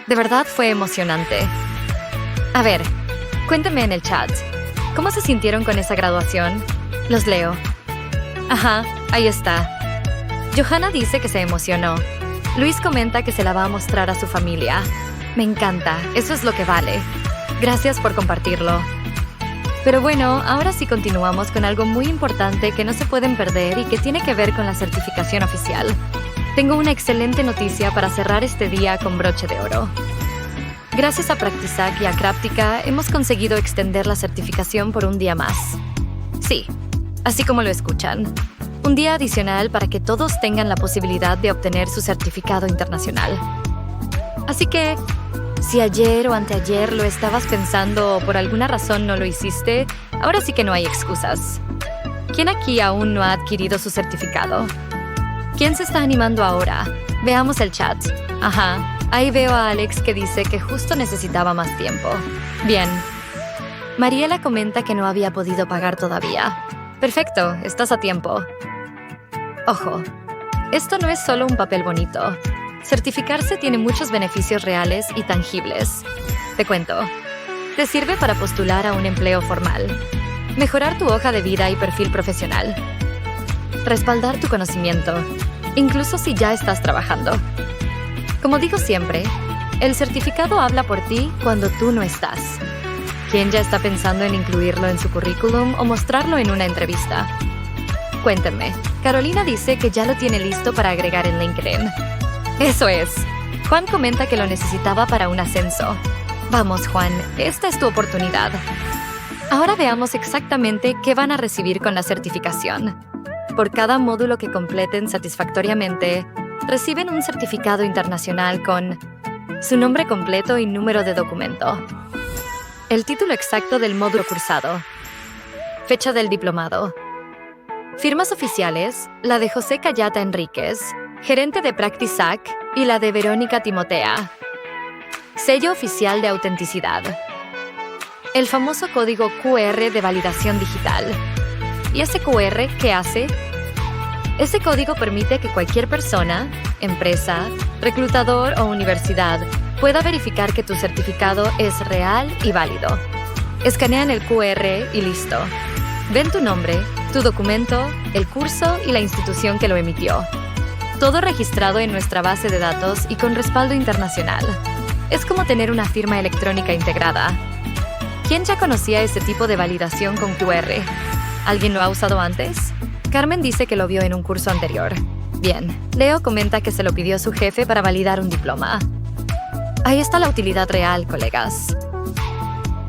de verdad fue emocionante. A ver, cuéntenme en el chat, ¿cómo se sintieron con esa graduación? Los leo. Ajá, ahí está. Johanna dice que se emocionó. Luis comenta que se la va a mostrar a su familia. Me encanta, eso es lo que vale. Gracias por compartirlo. Pero bueno, ahora sí continuamos con algo muy importante que no se pueden perder y que tiene que ver con la certificación oficial. Tengo una excelente noticia para cerrar este día con broche de oro. Gracias a Practisac y a Craptica hemos conseguido extender la certificación por un día más. Sí, así como lo escuchan. Un día adicional para que todos tengan la posibilidad de obtener su certificado internacional. Así que, si ayer o anteayer lo estabas pensando o por alguna razón no lo hiciste, ahora sí que no hay excusas. ¿Quién aquí aún no ha adquirido su certificado? ¿Quién se está animando ahora? Veamos el chat. Ajá, ahí veo a Alex que dice que justo necesitaba más tiempo. Bien. Mariela comenta que no había podido pagar todavía. Perfecto, estás a tiempo. Ojo, esto no es solo un papel bonito. Certificarse tiene muchos beneficios reales y tangibles. Te cuento. Te sirve para postular a un empleo formal, mejorar tu hoja de vida y perfil profesional, respaldar tu conocimiento, incluso si ya estás trabajando. Como digo siempre, el certificado habla por ti cuando tú no estás. ¿Quién ya está pensando en incluirlo en su currículum o mostrarlo en una entrevista? Cuéntenme. Carolina dice que ya lo tiene listo para agregar en LinkedIn. Eso es. Juan comenta que lo necesitaba para un ascenso. Vamos, Juan, esta es tu oportunidad. Ahora veamos exactamente qué van a recibir con la certificación. Por cada módulo que completen satisfactoriamente, reciben un certificado internacional con su nombre completo y número de documento, el título exacto del módulo cursado, fecha del diplomado, firmas oficiales, la de José Cayata Enríquez, gerente de Practisac, y la de Verónica Timotea. Sello oficial de autenticidad. El famoso código QR de validación digital. ¿Y ese QR qué hace? Ese código permite que cualquier persona, empresa, reclutador o universidad pueda verificar que tu certificado es real y válido. Escanean el QR y listo. Ven tu nombre, tu documento, el curso y la institución que lo emitió. Todo registrado en nuestra base de datos y con respaldo internacional. Es como tener una firma electrónica integrada. ¿Quién ya conocía ese tipo de validación con QR? ¿Alguien lo ha usado antes? Carmen dice que lo vio en un curso anterior. Bien, Leo comenta que se lo pidió su jefe para validar un diploma. Ahí está la utilidad real, colegas.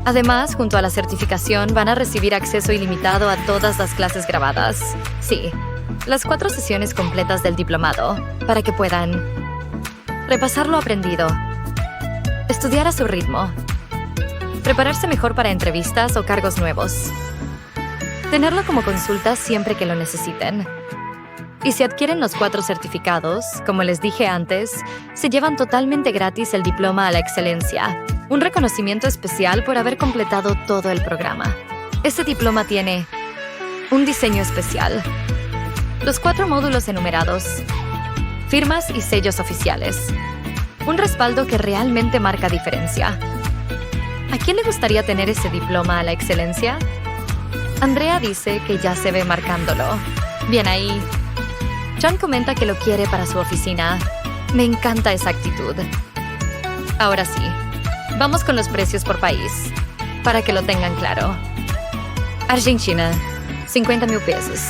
Además, junto a la certificación, van a recibir acceso ilimitado a todas las clases grabadas. Sí, las 4 sesiones completas del diplomado, para que puedan repasar lo aprendido, estudiar a su ritmo, prepararse mejor para entrevistas o cargos nuevos, tenerlo como consulta siempre que lo necesiten. Y si adquieren los 4 certificados, como les dije antes, se llevan totalmente gratis el diploma a la excelencia, un reconocimiento especial por haber completado todo el programa. Este diploma tiene un diseño especial, los 4 módulos enumerados, firmas y sellos oficiales, un respaldo que realmente marca diferencia. ¿A quién le gustaría tener ese diploma a la excelencia? Andrea dice que ya se ve marcándolo. Bien ahí. John comenta que lo quiere para su oficina. Me encanta esa actitud. Ahora sí, vamos con los precios por país, para que lo tengan claro. Argentina, 50,000 pesos.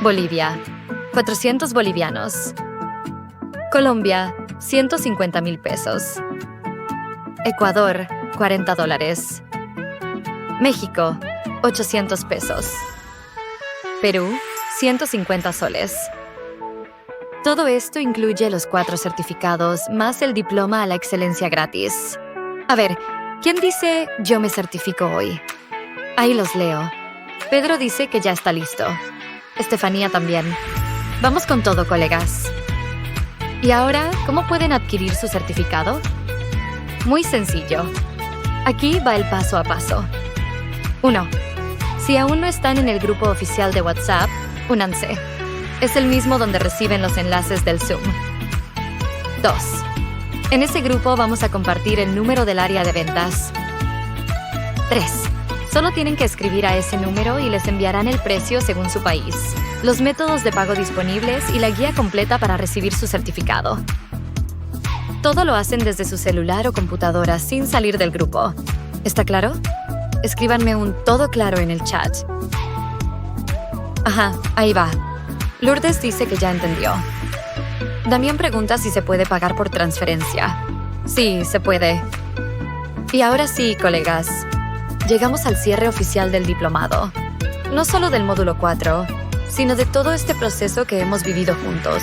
Bolivia, 400 bolivianos. Colombia, 150,000 pesos. Ecuador, $40. México, 800 pesos. Perú, 150 soles. Todo esto incluye los 4 certificados más el diploma a la excelencia gratis. A ver, ¿quién dice yo me certifico hoy? Ahí los leo. Pedro dice que ya está listo. Estefanía también. Vamos con todo, colegas. ¿Y ahora cómo pueden adquirir su certificado? Muy sencillo. Aquí va el paso a paso. 1. Si aún no están en el grupo oficial de WhatsApp, únanse. Es el mismo donde reciben los enlaces del Zoom. 2. En ese grupo vamos a compartir el número del área de ventas. 3. Solo tienen que escribir a ese número y les enviarán el precio según su país, los métodos de pago disponibles y la guía completa para recibir su certificado. Todo lo hacen desde su celular o computadora sin salir del grupo. ¿Está claro? Escríbanme un todo claro en el chat. Ajá, ahí va. Lourdes dice que ya entendió. Damián pregunta si se puede pagar por transferencia. Sí, se puede. Y ahora sí, colegas. Llegamos al cierre oficial del diplomado. No solo del módulo 4, sino de todo este proceso que hemos vivido juntos.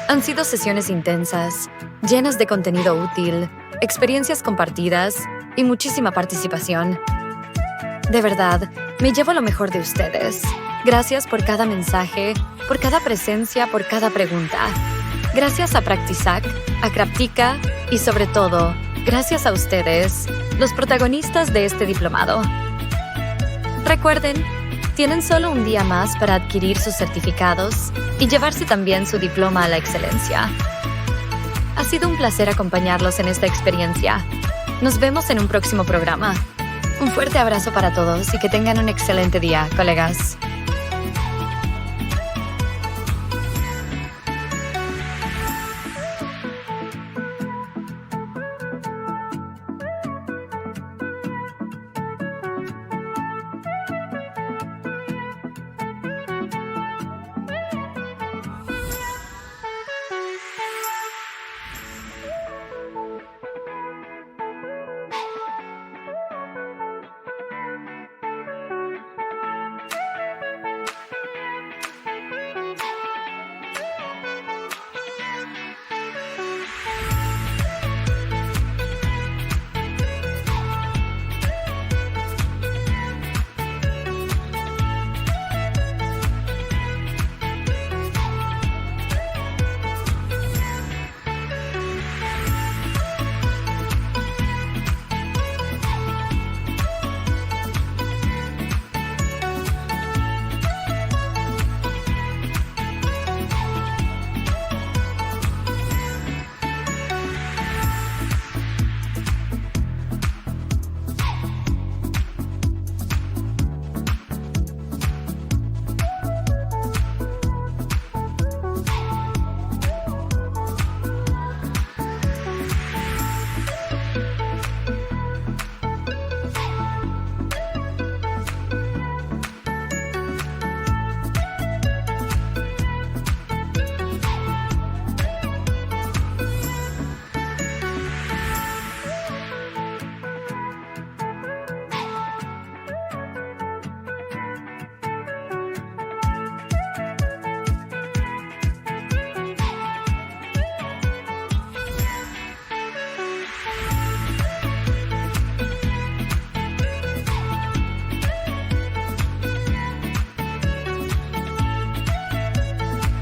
Han sido sesiones intensas, llenas de contenido útil, experiencias compartidas y muchísima participación. De verdad, me llevo lo mejor de ustedes. Gracias por cada mensaje, por cada presencia, por cada pregunta. Gracias a Practisac, a Craftica y sobre todo, gracias a ustedes, los protagonistas de este diplomado. Recuerden, tienen solo un día más para adquirir sus certificados y llevarse también su diploma a la excelencia. Ha sido un placer acompañarlos en esta experiencia. Nos vemos en un próximo programa. Un fuerte abrazo para todos y que tengan un excelente día, colegas.